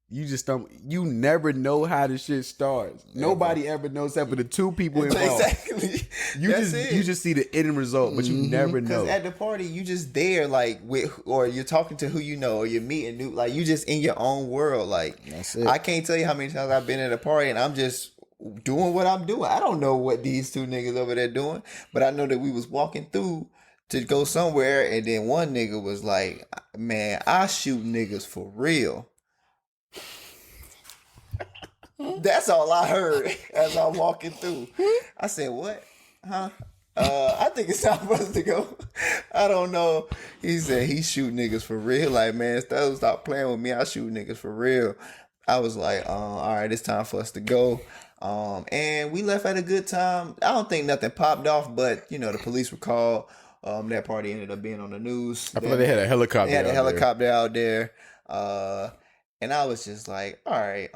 You just don't. You never know how the shit starts. Nobody ever knows except for the two people involved. Exactly. You just see the end result, but you never know. Because at the party, you just there or you're talking to who you know, or you're meeting new. Like you just in your own world. Like that's it. I can't tell you how many times I've been at a party and I'm just doing what I'm doing. I don't know what these two niggas over there doing, but I know that we was walking through to go somewhere, and then one nigga was like, "Man, I shoot niggas for real." That's all I heard as I'm walking through. I said, "What? Huh? I think it's time for us to go." I don't know. He said he shoot niggas for real. Like, man, stop playing with me. I shoot niggas for real. I was like, all right, it's time for us to go. And we left at a good time. I don't think nothing popped off, but the police were called. That party ended up being on the news. I feel like they had a helicopter. They had a helicopter out there. And I was just like, all right,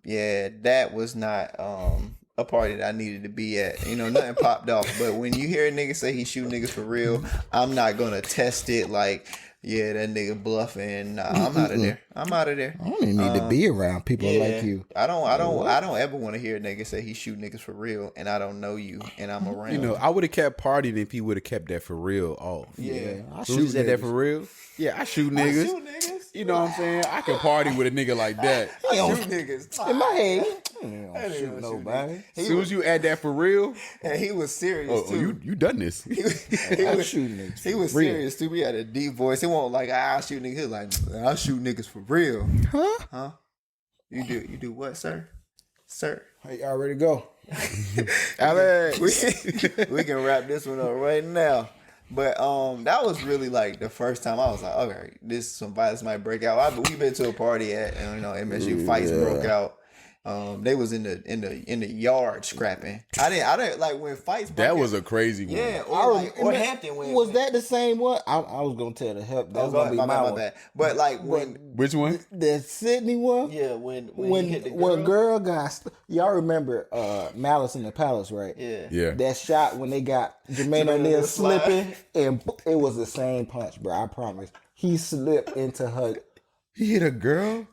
yeah, that was not a party that I needed to be at. Nothing popped off. But when you hear a nigga say he shoot niggas for real, I'm not gonna test it like, yeah, that nigga bluffing. Nah, I'm out of there. I'm out of there. I don't even need to be around people like you. I don't ever want to hear a nigga say he shoot niggas for real and I don't know you and I'm around. I would have kept partying if he would have kept that for real off. Yeah. I shoot said that for real. Yeah, I shoot niggas. I shoot niggas. You know what I'm saying? I can party with a nigga like that. I shoot niggas. In my head, I don't shoot nobody. As soon as you add that for real, and he was serious too. You done this? He was shooting niggas. He was serious too. We had a deep voice. He wasn't like I shoot niggas. He was like I shoot niggas for real. Huh? You do what, sir? Sir. Hey, y'all ready to go? Alex, we can wrap this one up right now. But that was really like the first time I was like, okay, some violence might break out. We've been to a party at MSU, fights broke out. They was in the yard scrapping. I didn't like when fights broke out. That was a crazy one. Yeah, or Hampton when was that the same one? I was gonna tell the help. That was gonna be my one. Bad. But like when which one? The Sydney one. Yeah, when girl got y'all remember Malice in the Palace, right? Yeah. That shot when they got Jermaine O'Neal slipping, and it was the same punch, bro. I promise. He slipped into her. He hit a girl?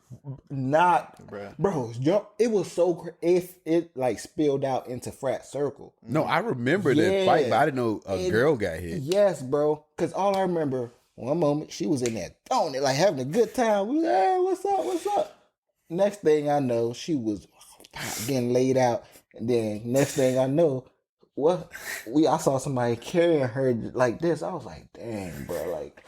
Bro, it was so it like spilled out into frat circle. No, I remember that fight, but I didn't know a girl got hit. Yes, bro. Because all I remember, one moment, she was in there throwing it, like having a good time. We was like, hey, what's up? Next thing I know, she was getting laid out. And then next thing I know, I saw somebody carrying her like this. I was like, dang, bro, like,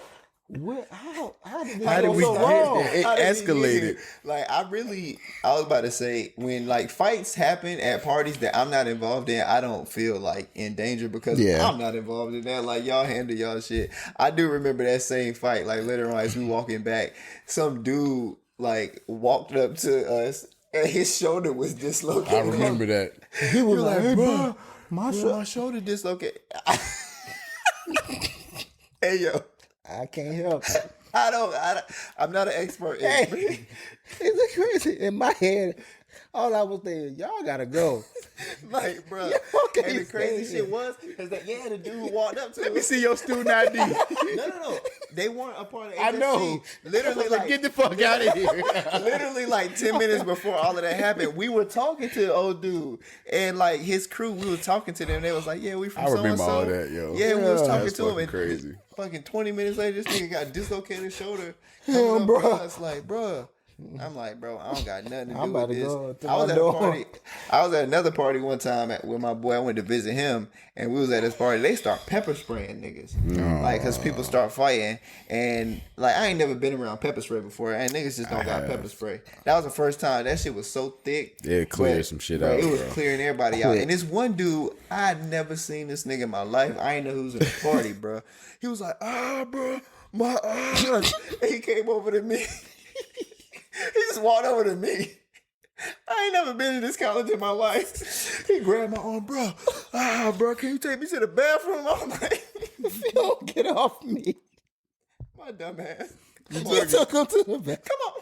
how did we get there? It escalated. Like I was about to say when like fights happen at parties that I'm not involved in, I don't feel like in danger because I'm not involved in that. Like y'all handle y'all shit. I do remember that same fight. Like later on as we walking back, some dude like walked up to us and his shoulder was dislocated. I remember that. He was like, hey, bro, my shoulder dislocated. Hey yo. I can't help it. I'm not an expert in it. It's crazy. In my head, all I was thinking, y'all gotta go. Like, bro. And the crazy shit was, is that, the dude walked up to Let me see your student ID. No. They weren't a part of HSC. I know. Literally, like, get the fuck out of here. Literally, like, 10 minutes before all of that happened, we were talking to the old dude. And, like, his crew, we were talking to them. They was like, yeah, we from so-and-so. I remember all that, yo. Yeah, we was talking to him. And crazy. Fucking 20 minutes later, this nigga got dislocated shoulder. Bro. It's like, bro. I'm like, bro, I don't got nothing to do I'm about with to this. go to I was my at a door. party. I was at another party one time with my boy. I went to visit him, and we was at this party. They start pepper spraying niggas, like, cause people start fighting, and like I ain't never been around pepper spray before, and niggas just don't got pepper spray. That was the first time. That shit was so thick. It cleared some shit out. It was clearing everybody out. And this one dude, I had never seen this nigga in my life. I ain't know who was in the party, bro. He was like, bro, my and he came over to me. He just walked over to me. I ain't never been to this college in my life. He grabbed my arm, bro. bro, can you take me to the bathroom? I'm like, don't get off me. My dumb ass. You took him to the bathroom. Come on.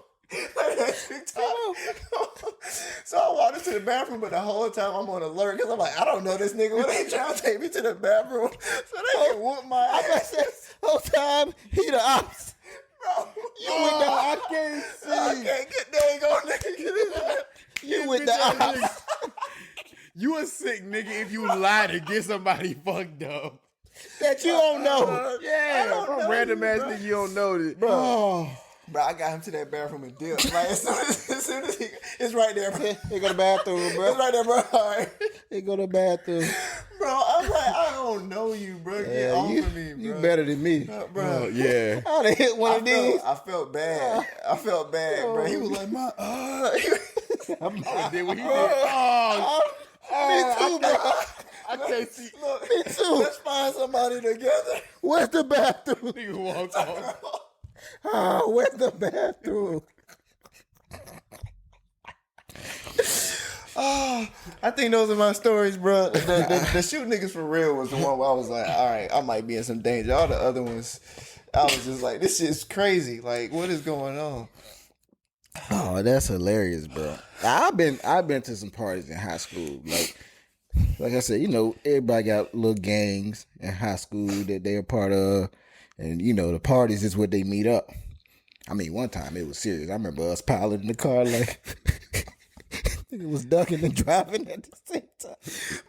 So I walked into the bathroom, but the whole time I'm on alert because I'm like, I don't know this nigga. When they trying to take me to the bathroom, so they can whoop my ass. Whole time he the ops. Bro, You with the I can't see. I can't get there. Go nigga. You with the ops. You a sick nigga if you lie to get somebody fucked up. That you don't know. Yeah, some random ass nigga you don't know this. Bro. Bro, I got him to that bathroom and dipped. Like, as soon as it's right there, bro. He go to the bathroom, bro. It's right there, bro. All right. He go to the bathroom. Bro, I'm like, I don't know you, bro. Get off of me, bro. You better than me. Bro. Yeah. I'd have hit one of these. I felt bad. I felt bad, bro. He was like, I did what he did. Oh, me too, bro. I can't see. Look, Me too. let's find somebody together. Where's the bathroom? Nigga walks off. Oh, where's the bathroom? Oh, I think those are my stories, bro. The shoot niggas for real was the one where I was like, all right, I might be in some danger. All the other ones, I was just like, this shit's crazy. Like, what is going on? Oh, that's hilarious, bro. I've been to some parties in high school. Like I said, you know, everybody got little gangs in high school that they're a part of. And, you know, the parties is where they meet up. I mean, one time it was serious. I remember us piling in the car like it was ducking and driving at the same time.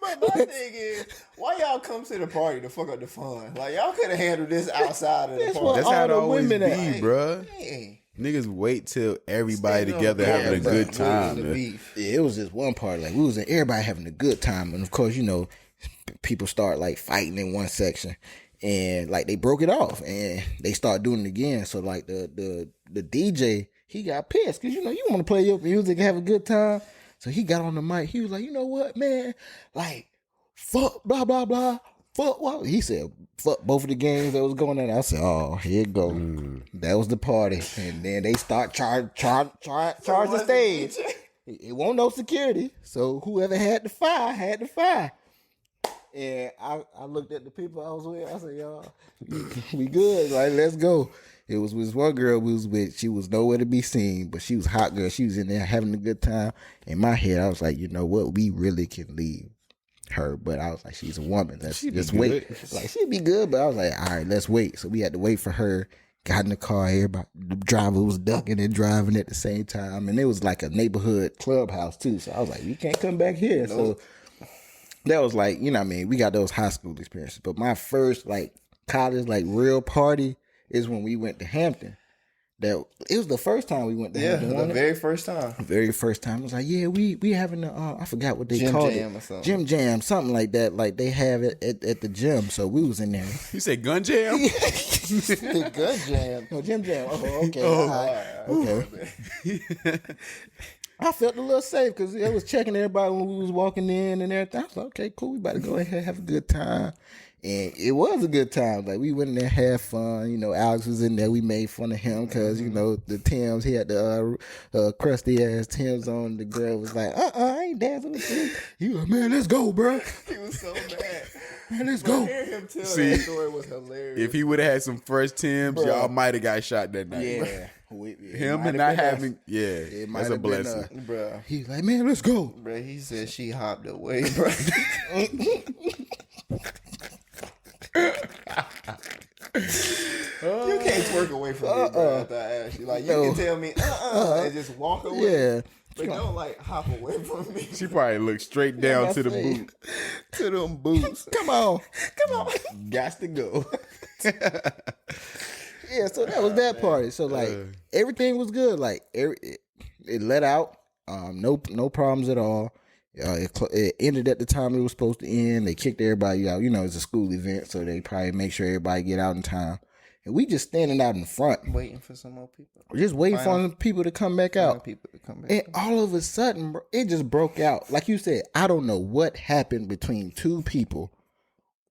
But my thing is, why y'all come to the party to fuck up the fun? Like, y'all could have handled this outside of the party. That's how it all the always be, women bruh. Hey, Niggas wait till everybody stand together up, having a bro. good What time. was the man. beef? Yeah, it was just one party. Like, we was in everybody having a good time. And, of course, you know, people start, like, fighting in one section. And, like, they broke it off. And they start doing it again. So, like, the DJ, he got pissed. Because, you know, you want to play your music and have a good time. So he got on the mic. He was like, you know what, man? Like, fuck, blah, blah, blah. Fuck, what? He said, fuck both of the games that was going on. I said, oh, here it go. That was the party. And then they start charge the stage. It wasn't no security. So whoever had the fire had the fire. And I looked at the people I was with. I said, y'all, we good. Like, let's go. It was with one girl we was with. She was nowhere to be seen, but she was a hot girl. She was in there having a good time. In my head, I was like, you know what? We really can leave her. But I was like, she's a woman. Let's just wait. Like, she'd be good, but I was like, all right, let's wait. So we had to wait for her. Got in the car. Everybody, the driver was ducking and driving at the same time. And it was like a neighborhood clubhouse, too. So I was like, you can't come back here. Nope. So that was like, you know what I mean? We got those high school experiences. But my first, like, college, like, real party is when we went to Hampton. It was the first time we went to Hampton. Yeah, the very first time. Very first time. It was like, yeah, we having I forgot what they Gym called jam it. or something. Gym jam, something like that. Like they have it at the gym. So we was in there. You said gun jam? The gun jam. No, gym jam. Oh, okay. Okay. I felt a little safe because I was checking everybody when we was walking in and everything. I was like, okay, cool. We about to go ahead and have a good time. And it was a good time. Like, we went in there, had fun. You know, Alex was in there. We made fun of him because, you know, the Timbs, he had the crusty ass Timbs on. The girl was like, I ain't dancing with you. He was like, man, let's go, bro. He was so mad. Man, let's go. Hear him tell See, that story was hilarious. If he would have had some fresh Timbs, y'all might have got shot that night. Yeah. Him and not having, that's a blessing. Bruh. He's like, man, let's go. Bruh, he said she hopped away, bro. You can't twerk away from me, bro, after I ask you. Like, you can tell me, and just walk away. Yeah. But don't, like, hop away from me. She probably looked straight down to the boot. To them boots. Come on. Got to go. Yeah, so that was that party. So, like, everything was good. Like, it let out. No problems at all. It ended at the time it was supposed to end. They kicked everybody out. You know, it's a school event, so they probably make sure everybody get out in time. And we just standing out in front. Waiting for some more people. Just waiting for the people to come back out. And out. all of a sudden, bro, it just broke out. Like you said, I don't know what happened between two people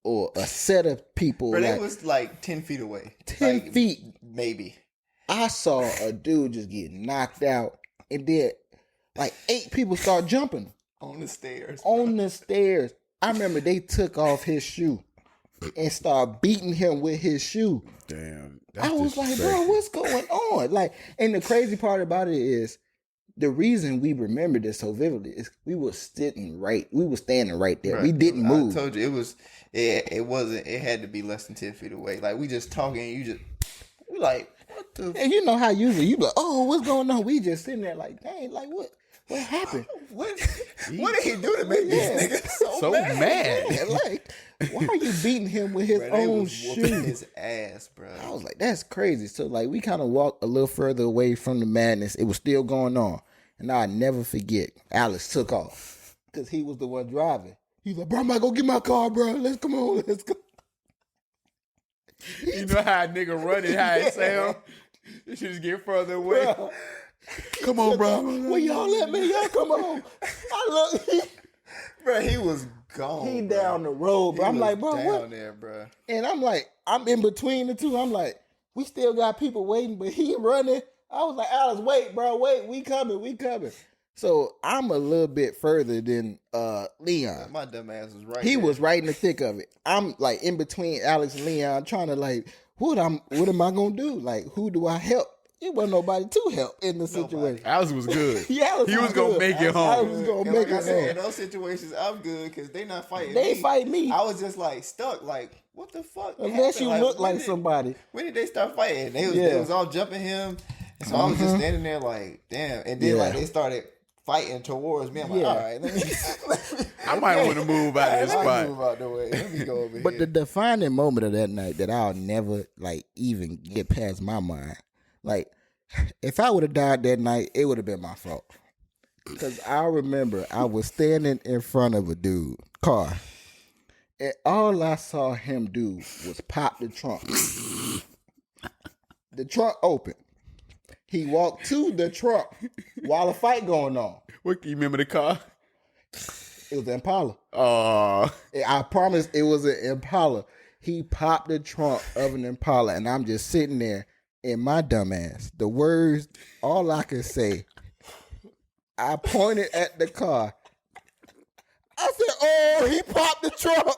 or a set of people. But like, it was like 10 feet away. 10 feet. Maybe. I saw a dude just get knocked out, and then like 8 people start jumping On the stairs. on the stairs. I remember they took off his shoe and started beating him with his shoe. Damn. I was like, bro, what's going on? Like, and the crazy part about it is the reason we remember this so vividly is we were standing right there. Bro, we didn't move. I told you it had to be less than 10 feet away. Like we just talking, we like, what the? And you know how usually you be like, oh, what's going on? We just sitting there like, dang, like what happened? What did he do to make this nigga so mad? Yeah, like, why are you beating him with his own shoe? His ass, bro. I was like, that's crazy. So like, we kind of walked a little further away from the madness. It was still going on, and I'll never forget. Alex took off because he was the one driving. He's like, bro, I'm not gonna get my car, bro. Let's go. You know how a nigga running, how it sound? You should just get further away. Bro. Come on, bro. Will y'all let me? Y'all come on. I look, bro. He was gone. He down the road, bro. I'm like, bro, what? There, bro. And I'm like, I'm in between the two. I'm like, we still got people waiting, but he running. I was like, Alex, wait, bro, wait. We coming. So I'm a little bit further than Leon. My dumb ass was right. He there. was right in the thick of it. I'm like in between Alex and Leon, trying to like, what am I gonna do? Like, who do I help? It wasn't nobody to help in the situation. Alex was good. Yeah, he was gonna make it home. Alex was gonna make it home. In those situations, I'm good because they not fighting. They fight me. I was just like stuck. Like, what the fuck? Unless you look like somebody. When did they start fighting? They was all jumping him. And so I was just standing there like, damn. And then like they started fighting towards me. I'm like, all right, let me I might want to move out of this spot. Move out the way. Let me go over But here. the defining moment of that night that I'll never like even get past my mind, like if I would have died that night, it would have been my fault. Because I remember I was standing in front of a dude car, and all I saw him do was pop the trunk. The trunk opened. He walked to the trunk while a fight going on. What, you remember the car? It was an Impala. Oh. I promise it was an Impala. He popped the trunk of an Impala, and I'm just sitting there in my dumb ass. The words, all I could say, I pointed at the car. I said, oh, he popped the trunk.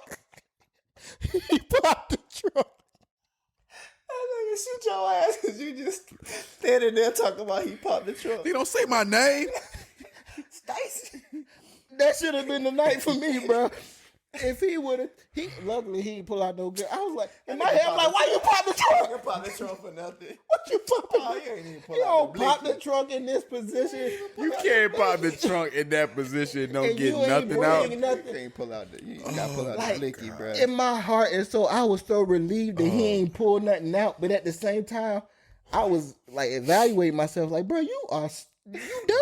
He popped the trunk. I'm gonna shoot your ass because you just standing there talking about he popped the trunk. They don't say my name. Stacy. That should have been the night for me, bro. If he would have, luckily he didn't pull out no gun. I was like, in my head, I'm like, why you pop the trunk? You pop the trunk for nothing. What you popping? Oh, you ain't even pull You out don't pop the trunk in this position. You can't pop the trunk in that position and don't And get you ain't nothing out. bringing nothing. You can't pull out the. You gotta pull out Like, the blicky, bro. in my heart, and so I was so relieved that he ain't pulled nothing out. But at the same time, I was like evaluating myself, like, bro, you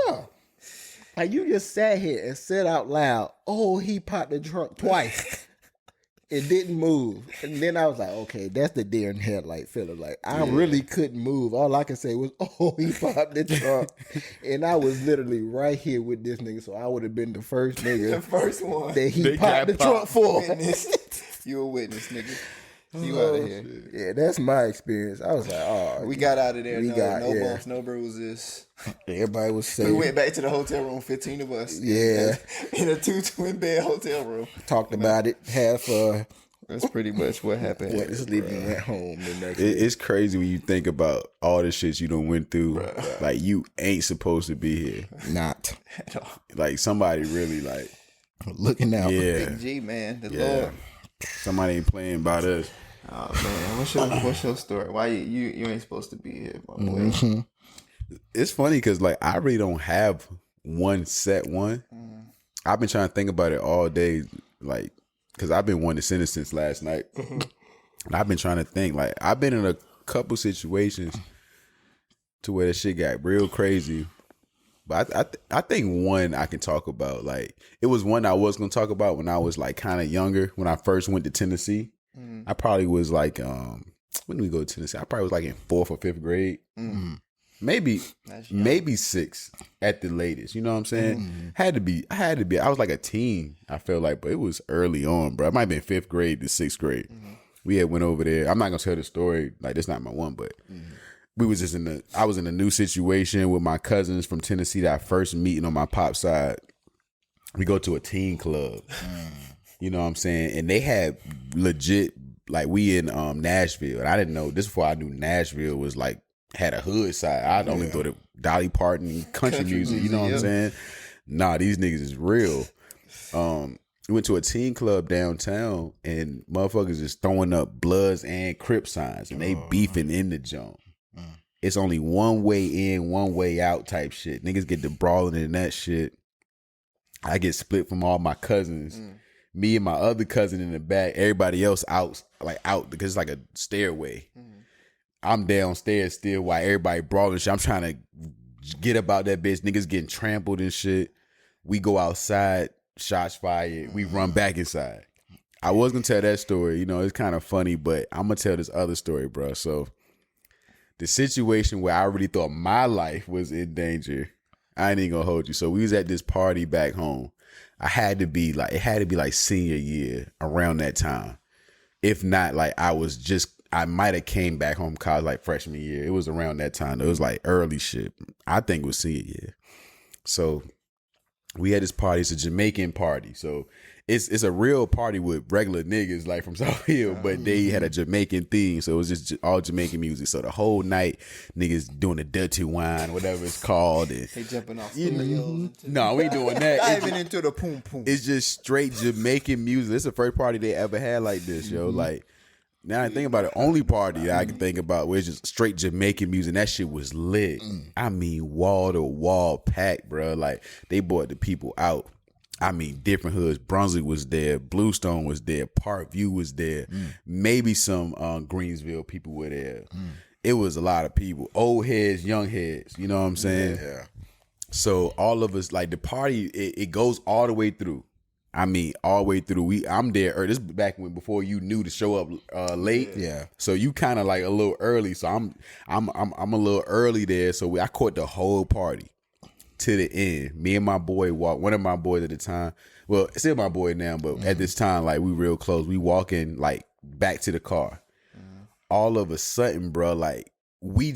dumb. Like you just sat here and said out loud, "Oh, he popped the trunk twice." It didn't move, and then I was like, "Okay, that's the deer in headlight feeling." Like I really couldn't move. All I could say was, "Oh, he popped the trunk," and I was literally right here with this nigga, so I would have been the first nigga, The first one that he They popped the got trunk popped. for. You a witness, nigga. You out of here. Yeah, that's my experience. I was like, "Oh, We got out of there. We No got- bumps, no bruises. everybody was We safe." went back to the hotel room. 15 of us. Yeah. In a 2 twin bed hotel room. Talked about it, had fun. That's pretty much what happened. Went to sleep and went home the next day. It's crazy when you think about all the shit you done went through. Like you ain't supposed to be here. Not At all. Like somebody really like, looking out. yeah, Big G, man. The yeah. Lord. Somebody ain't playing about us. Oh, man. What's your story? Why you ain't supposed to be here, my boy? Mm-hmm. It's funny because like I really don't have one set one. I've been trying to think about it all day, like because I've been wanting to send it since last night. And I've been trying to think. Like I've been in a couple situations to where the shit got real crazy. But I think one I can talk about. Like it was one I was gonna talk about when I was like kind of younger. When I first went to Tennessee, I probably was like, when did we go to Tennessee? I probably was like in 4th or 5th grade. Maybe 6th at the latest. You know what I'm saying? I had to be. I was like a teen. I felt like, but it was early on, bro. It might have been 5th grade to 6th grade. We had went over there. I'm not gonna tell the story. Like that's not my one, but we was just I was in a new situation with my cousins from Tennessee that I first meeting on my pop side. We go to a teen club. You know what I'm saying? And they had legit, like, we in Nashville. And I didn't know, this before I knew Nashville was like, had a hood side. I only thought of Dolly Parton, country music. You know what I'm saying? Nah, these niggas is real. We went to a teen club downtown and motherfuckers is throwing up Bloods and Crip signs and they beefing in the joint. It's only one way in, one way out type shit. Niggas get to brawling in that shit. I get split from all my cousins. Me and my other cousin in the back. Everybody else out because it's like a stairway. I'm downstairs still while everybody brawling shit. I'm trying to get about that bitch. Niggas getting trampled and shit. We go outside, shots fired. We run back inside. I was gonna tell that story. You know, it's kind of funny, but I'm gonna tell this other story, bro. So the situation where I really thought my life was in danger, I ain't even gonna hold you. So we was at this party back home. It had to be like senior year around that time. If not, like I might have came back home college like freshman year. It was around that time. It was like early shit. I think it was senior year. So we had this party. It's a Jamaican party. So it's a real party with regular niggas like from South Hill, but they had a Jamaican theme. So it was just all Jamaican music. So the whole night, niggas doing the dirty wine, whatever it's called. And, they jumping off studios. No, we ain't doing that. Diving into the poom poom. It's just straight Jamaican music. It's the first party they ever had like this, yo. Like, now I think about it, only party that I can think about where it's just straight Jamaican music. That shit was lit. I mean, wall to wall packed, bro. Like, they brought the people out. I mean, different hoods. Brunswick was there. Bluestone was there. Parkview was there. Maybe some Greensville people were there. It was a lot of people. Old heads, young heads. You know what I'm saying? Yeah. So all of us, like the party, it goes all the way through. I mean, all the way through. I'm there. This is back when before you knew to show up late. Yeah. So you kind of like a little early. So I'm a little early there. So I caught the whole party to the end. Me and my boy walked. One of my boys at the time. Well, still my boy now, but at this time, like we real close. We walking like back to the car. All of a sudden, bro, like we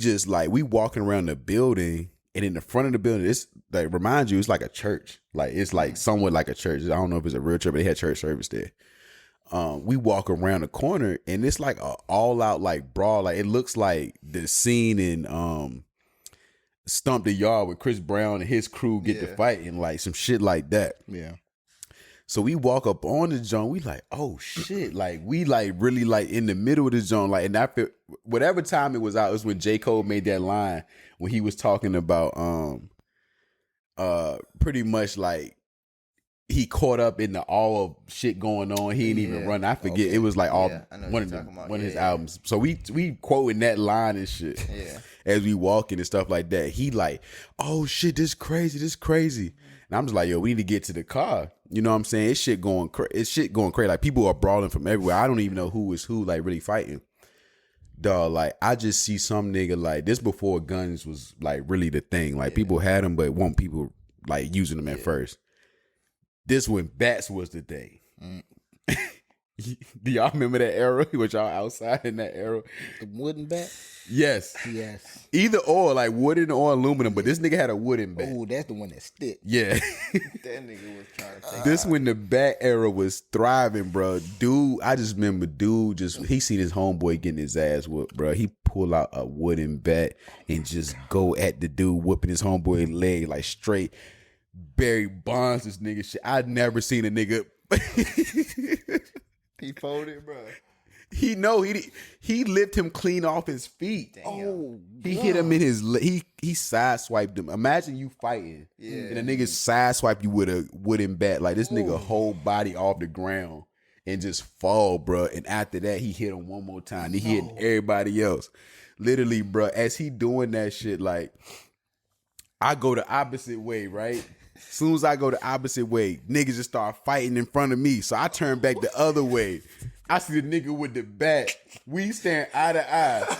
walking around the building. And in the front of the building, it's like remind you, it's like a church. Like it's like somewhat like a church. I don't know if it's a real church, but they had church service there. We walk around the corner and it's like a all out like brawl. Like it looks like the scene in Stump the Yard with Chris Brown and his crew get to fighting, like some shit like that. Yeah. So we walk up on the joint, we like, oh shit. Like we like really like in the middle of the joint. Like, and I feel whatever time it was out, it was when J. Cole made that line when he was talking about pretty much like he caught up in the all of shit going on. He didn't even run. I forget. It was like all one of his albums. So we quoting that line and shit. Yeah. As we walking and stuff like that. He like, oh shit, this crazy. And I'm just like, yo, we need to get to the car. You know what I'm saying? It's shit going crazy. Like people are brawling from everywhere. I don't even know who is who, like really fighting. Dog, like I just see some nigga like this before guns was like really the thing. Like people had them, but want people like using them at first. This when bats was the thing. Do y'all remember that era? Was y'all outside in that era? The wooden bat? Yes. Yes. Either or, like wooden or aluminum, but this nigga had a wooden bat. Oh, that's the one that stick. Yeah. That nigga was trying to take This when the bat era was thriving, bro. Dude, I just remember he seen his homeboy getting his ass whooped, bro. He pull out a wooden bat and just go at the dude whooping his homeboy leg like straight. Barry Bonds, this nigga shit. I'd never seen a nigga. He folded, bro. He lifted him clean off his feet. Damn. Oh, he hit him in his he sideswiped him. Imagine you fighting, and a nigga sideswipe you with a wooden bat. Like this nigga whole body off the ground and just fall, bro. And after that, he hit him one more time. He hit everybody else. Literally, bro. As he doing that shit, like I go the opposite way, right? Soon as I go the opposite way, niggas just start fighting in front of me. So I turn back the other way. I see the nigga with the bat. We staring eye to eye.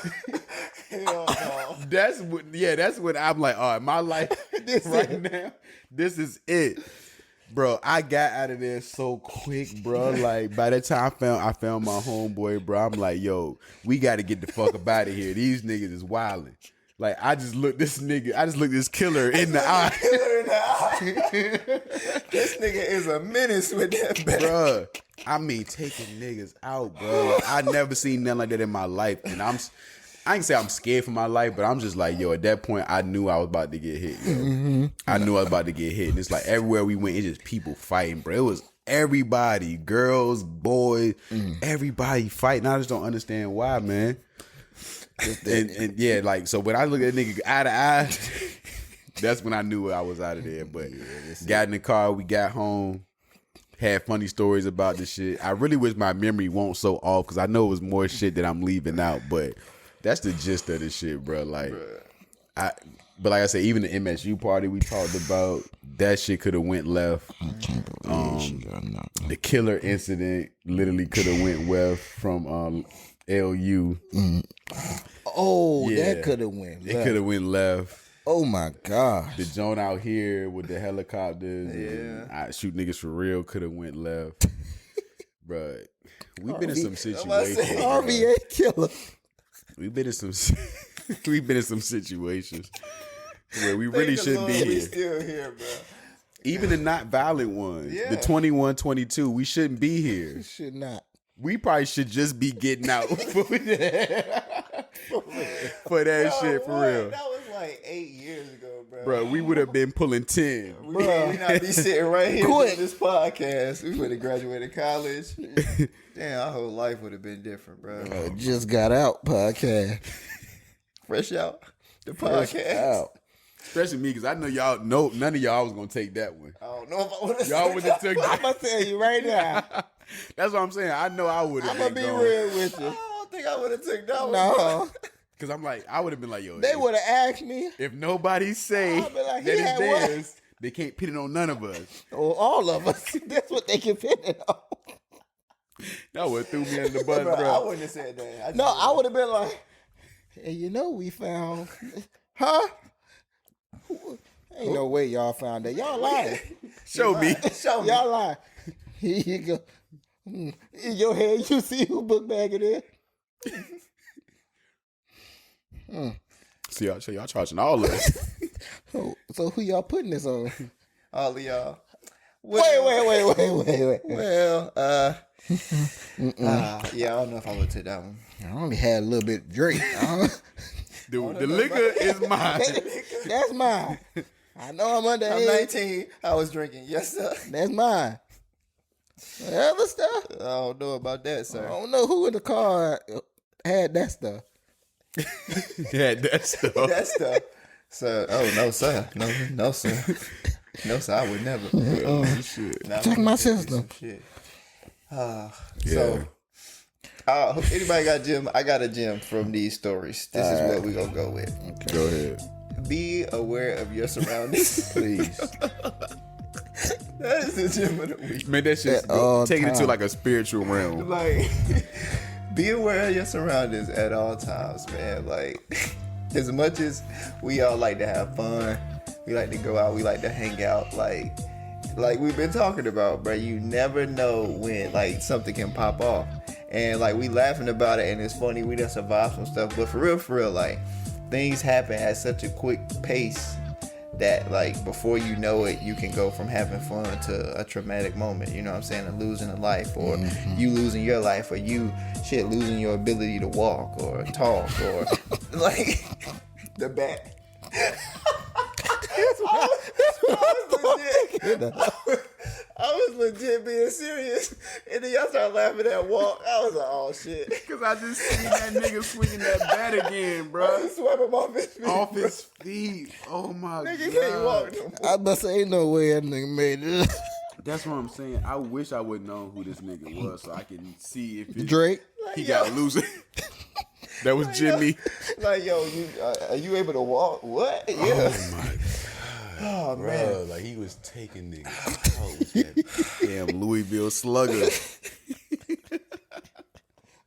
Hell no. That's what I'm like, all right, my life now, this is it. Bro, I got out of there so quick, bro. Like, by the time I found my homeboy, bro, I'm like, yo, we got to get the fuck up out of here. These niggas is wilding. Like, I just looked this killer in the eye. This nigga is a menace with that bat. Bruh, I mean, taking niggas out, bro. Like, I never seen nothing like that in my life, and I ain't say I'm scared for my life, but I'm just like, yo, at that point, I knew I was about to get hit, yo. I knew I was about to get hit. And it's like everywhere we went, it's just people fighting, bro. It was everybody, girls, boys, everybody fighting. I just don't understand why, man. And yeah, like, so when I look at a nigga eye to eye, that's when I knew I was out of there. But got in the car, we got home, had funny stories about this shit. I really wish my memory won't so off, because I know it was more shit that I'm leaving out, but that's the gist of this shit, bro. Like, but like I said, even the MSU party we talked about, that shit could have went left. I can't believe the killer incident literally could have went left from LU. Oh, yeah, that could have went left. It could have went left. Oh my gosh. The joint out here with the helicopters, I shoot niggas for real, could have went left. Bruh, we've been in some situations. RVA killer. We've been in some situations where we really shouldn't be here. We still here, bro. Even the not violent ones, the 21, 22, we shouldn't be here. Should not. We probably should just be getting out for that shit, for real. That was like 8 years ago, bro. Bro, we would have been pulling 10. We not be sitting right here doing this podcast. We would have graduated college. Damn, our whole life would have been different, bro. Just got out podcast. Fresh out the podcast. Especially me, because I know y'all know none of y'all was gonna take that one. I don't know if I would have. Y'all would have took that. I'm gonna tell you right now. That's what I'm saying. I know I would have. I'm gonna be real with you. I don't think I would have took that one. No. Because I'm like, I would have been like, yo. They would have asked me. If nobody say like, that it's theirs, they can't pin it on none of us. Or all of us. That's what they can pin it on. That would threw me under the bus, bro. I wouldn't have said that. I would have been like, hey, you know we found, huh? Ain't no way y'all found that. Y'all lying. Show me. Y'all lying. Here you go. In your head, you see who book bag it is. So y'all charging all of us. So who y'all putting this on? All of y'all. Wait. Well, yeah, I don't know if I would take that one. I only had a little bit of drink. The liquor is mine. That's mine. I know I'm underage. I'm 19. I was drinking. Yes, sir. That's mine. The other stuff? I don't know about that, sir. I don't know who in the car had that stuff. That stuff. So, no, sir. No, sir. No, sir, I would never. Check my system. So, anybody got gym? I got a gym from these stories. This is what we're going to go with. Okay. Go ahead. Be aware of your surroundings. Please. That is the gym of the week. Man, that shit taking it to like a spiritual realm. Like, be aware of your surroundings at all times, man. Like, as much as we all like to have fun, we like to go out, we like to hang out, like we've been talking about, bro. You never know when like something can pop off, and like we laughing about it, and it's funny. We done survived some stuff, but for real, like things happen at such a quick pace that like before you know it, you can go from having fun to a traumatic moment, you know what I'm saying, and losing a life, or you losing your life, or you losing your ability to walk or talk, or like the bat. I was legit being serious, and then y'all started laughing at walk. I was like, oh shit, because I just seen that nigga swinging that bat again, bro. I swept him off his feet. Off his feet. Oh my god. Nigga can't walk no more. I must say, ain't no way that nigga made it. That's what I'm saying. I wish I would know who this nigga was, so I can see if Drake. He got loose. That was Jimmy. Like, yo, are you able to walk? What? Yeah. Oh my god. Oh bro, man, like he was taking niggas out with that damn Louisville Slugger.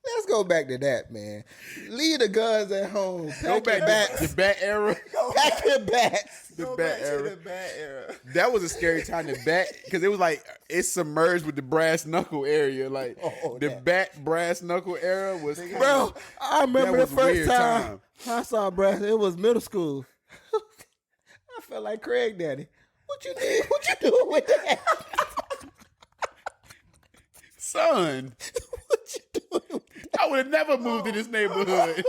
Let's go back to that, man. Leave the guns at home. Go back to the bat era. Back to bats. The bat era. the bat era. That was a scary time to bat, because it was like it submerged with the brass knuckle area. Like the bat brass knuckle era was. Bro, I remember the first time I saw brass. It was middle school. I felt like Craig Daddy. What you doing with that? Son, What you doing? I would have never moved in this neighborhood.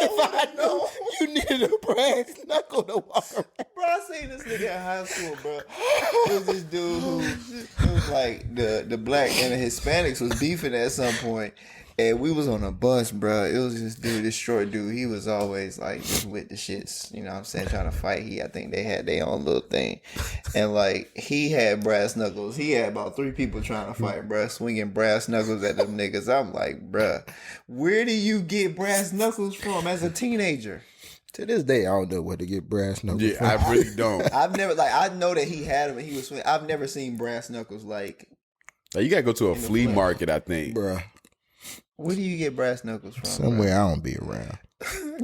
If I knew you needed a brass knuckle to walk around. Bro, I seen this nigga in high school, bro. It was this dude who it was like the black and the Hispanics was beefing at some point, and we was on a bus, bro. It was this dude, this short dude. He was always like just with the shits, you know what I'm saying, trying to fight. I think they had their own little thing, and like he had brass knuckles. He had about 3 people trying to fight, bro, swinging brass knuckles at them niggas. I'm like, bro, where do you get brass knuckles from as a teenager? To this day, I don't know where to get brass knuckles. Yeah, from. I really don't. I've never I know that he had them and he was swinging. I've never seen brass knuckles like. Like, you gotta go to a flea market, I think. Bruh. Where do you get brass knuckles from? Somewhere I don't be around.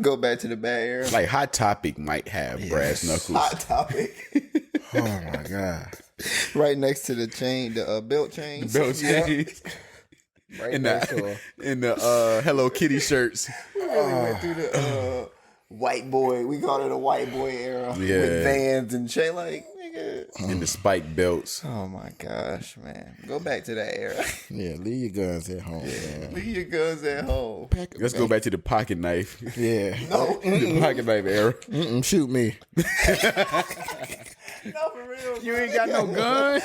Go back to the bad era. Like Hot Topic might have brass knuckles. Hot Topic. Oh my God. Right next to the chain, the belt chains. Belt chains. Right In next to her. the Hello Kitty shirts. We really went through the white boy. We called it a white boy era. Yeah. With Vans and shit. Like, nigga. And the spike belts. Oh my gosh, man. Go back to that era. Yeah, leave your guns at home, man. Leave your guns at home. Let's go back to the pocket knife. Yeah. No. The pocket knife era. Shoot me. No, for real. You ain't got no gun?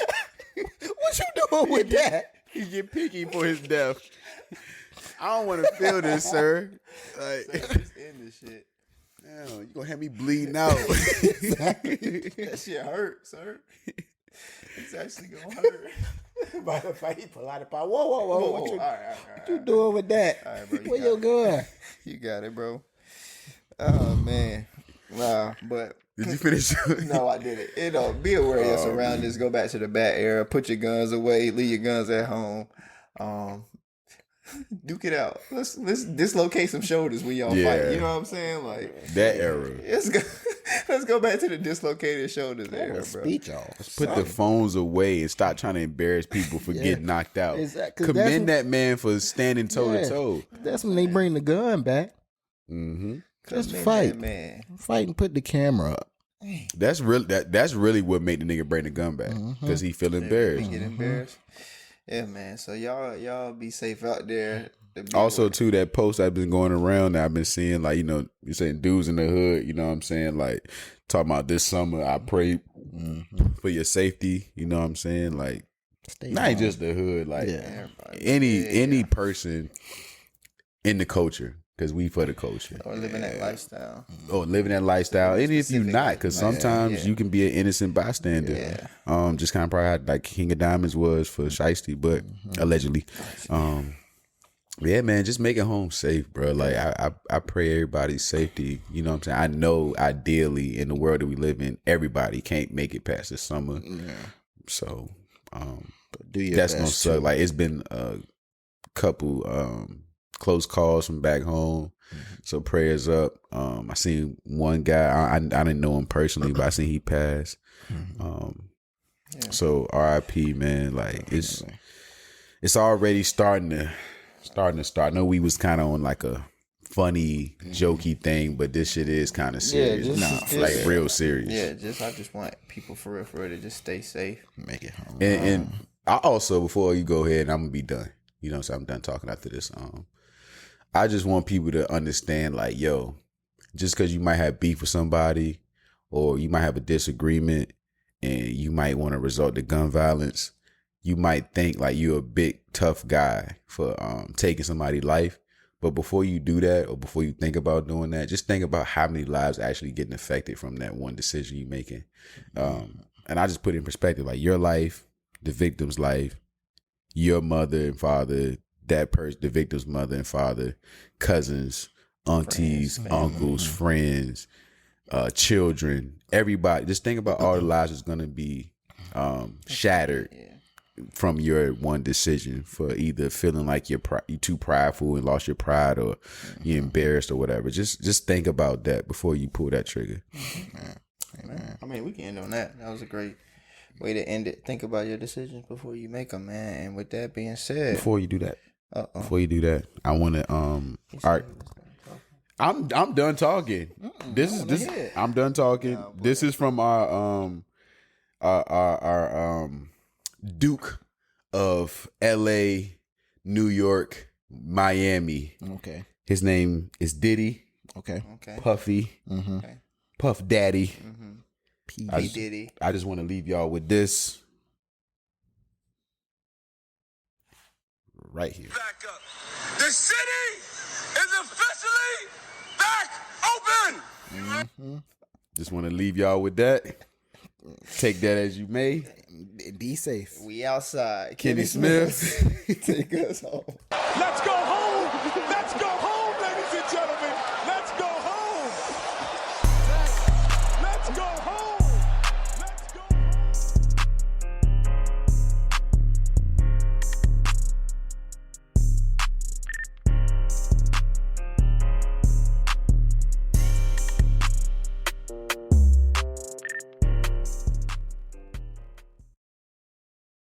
What you doing with that? He get picky for his death. I don't want to feel this, sir. Like, Just end this shit. damn, you gonna have me bleeding out. That shit hurt, sir. It's actually gonna hurt. By the fight, pull out the power. Whoa. What you, All right. you doing with that? All right, bro, you Where got your it. gun? You got it, bro. Oh man. Wow, but Did you finish? no, I didn't. You know, be aware of your surroundings. Go back to the bat era. Put your guns away. Leave your guns at home. Duke it out. Let's dislocate some shoulders when y'all Yeah. fight. You know what I'm saying? Like That era. let's go back to the dislocated shoulders era, bro. Speech off. Put the phones away and stop trying to embarrass people for getting knocked out. Exactly. Commend that man for standing toe to toe. That's when they bring the gun back. Mm-hmm. Just Man, fight. man. Fight and put the camera up. That's really what made the nigga bring the gun back because he feel embarrassed. Get embarrassed. Yeah, man. So y'all be safe out there. Also, too, that post I've been going around that I've been seeing, like, you know, you're saying dudes in the hood, you know what I'm saying? Like, talking about this summer, I pray for your safety, you know what I'm saying? Like, not just the hood, like, any person in the culture, because we for the culture. or living that lifestyle. Or living that lifestyle. And if you're not, because sometimes you can be an innocent bystander. Yeah. Just kind of probably how, like King of Diamonds was for Shiesty, but allegedly. Yeah, man, just make it home safe, bro. Like, I pray everybody's safety. You know what I'm saying? I know, ideally, in the world that we live in, everybody can't make it past this summer. Yeah. So, that's gonna suck. Too. Like, it's been a couple close calls from back home. So prayers up. I seen one guy. I didn't know him personally, but I seen he passed. So RIP, man. Like, it's already starting to start. I know we was kind of on like a funny, jokey thing, but this shit is kind of serious. Like real serious. Yeah, I just want people for real to just stay safe. Make it home. And I also, before you go ahead, and I'm gonna be done. You know, so I'm done talking after this. I just want people to understand, like, yo, just because you might have beef with somebody, or you might have a disagreement, and you might want to resort to gun violence, you might think like you're a big tough guy for taking somebody's life. But before you do that, or before you think about doing that, just think about how many lives actually getting affected from that one decision you're making. And I just put it in perspective, like your life, the victim's life, your mother and father, that person, the victim's mother and father, cousins, aunties, uncles, friends, children, everybody. Just think about all the lives that's going to be shattered from your one decision, for either feeling like you're too prideful and lost your pride, or you're embarrassed or whatever. Just think about that before you pull that trigger. Amen. I mean, we can end on that. That was a great way to end it. Think about your decisions before you make them, man. And with that being said, before you do that, I want to all right. I'm done talking. I'm done talking. This is from our Duke of LA, New York, Miami. Okay. His name is Diddy. Okay. Puffy. Okay. Puff Daddy. P. Diddy. I just want to leave y'all with this. Right here. Back up. The city is officially back open. Just want to leave y'all with that. Take that as you may. Be safe. We outside. Kenny Smith. Take us home. Let's go.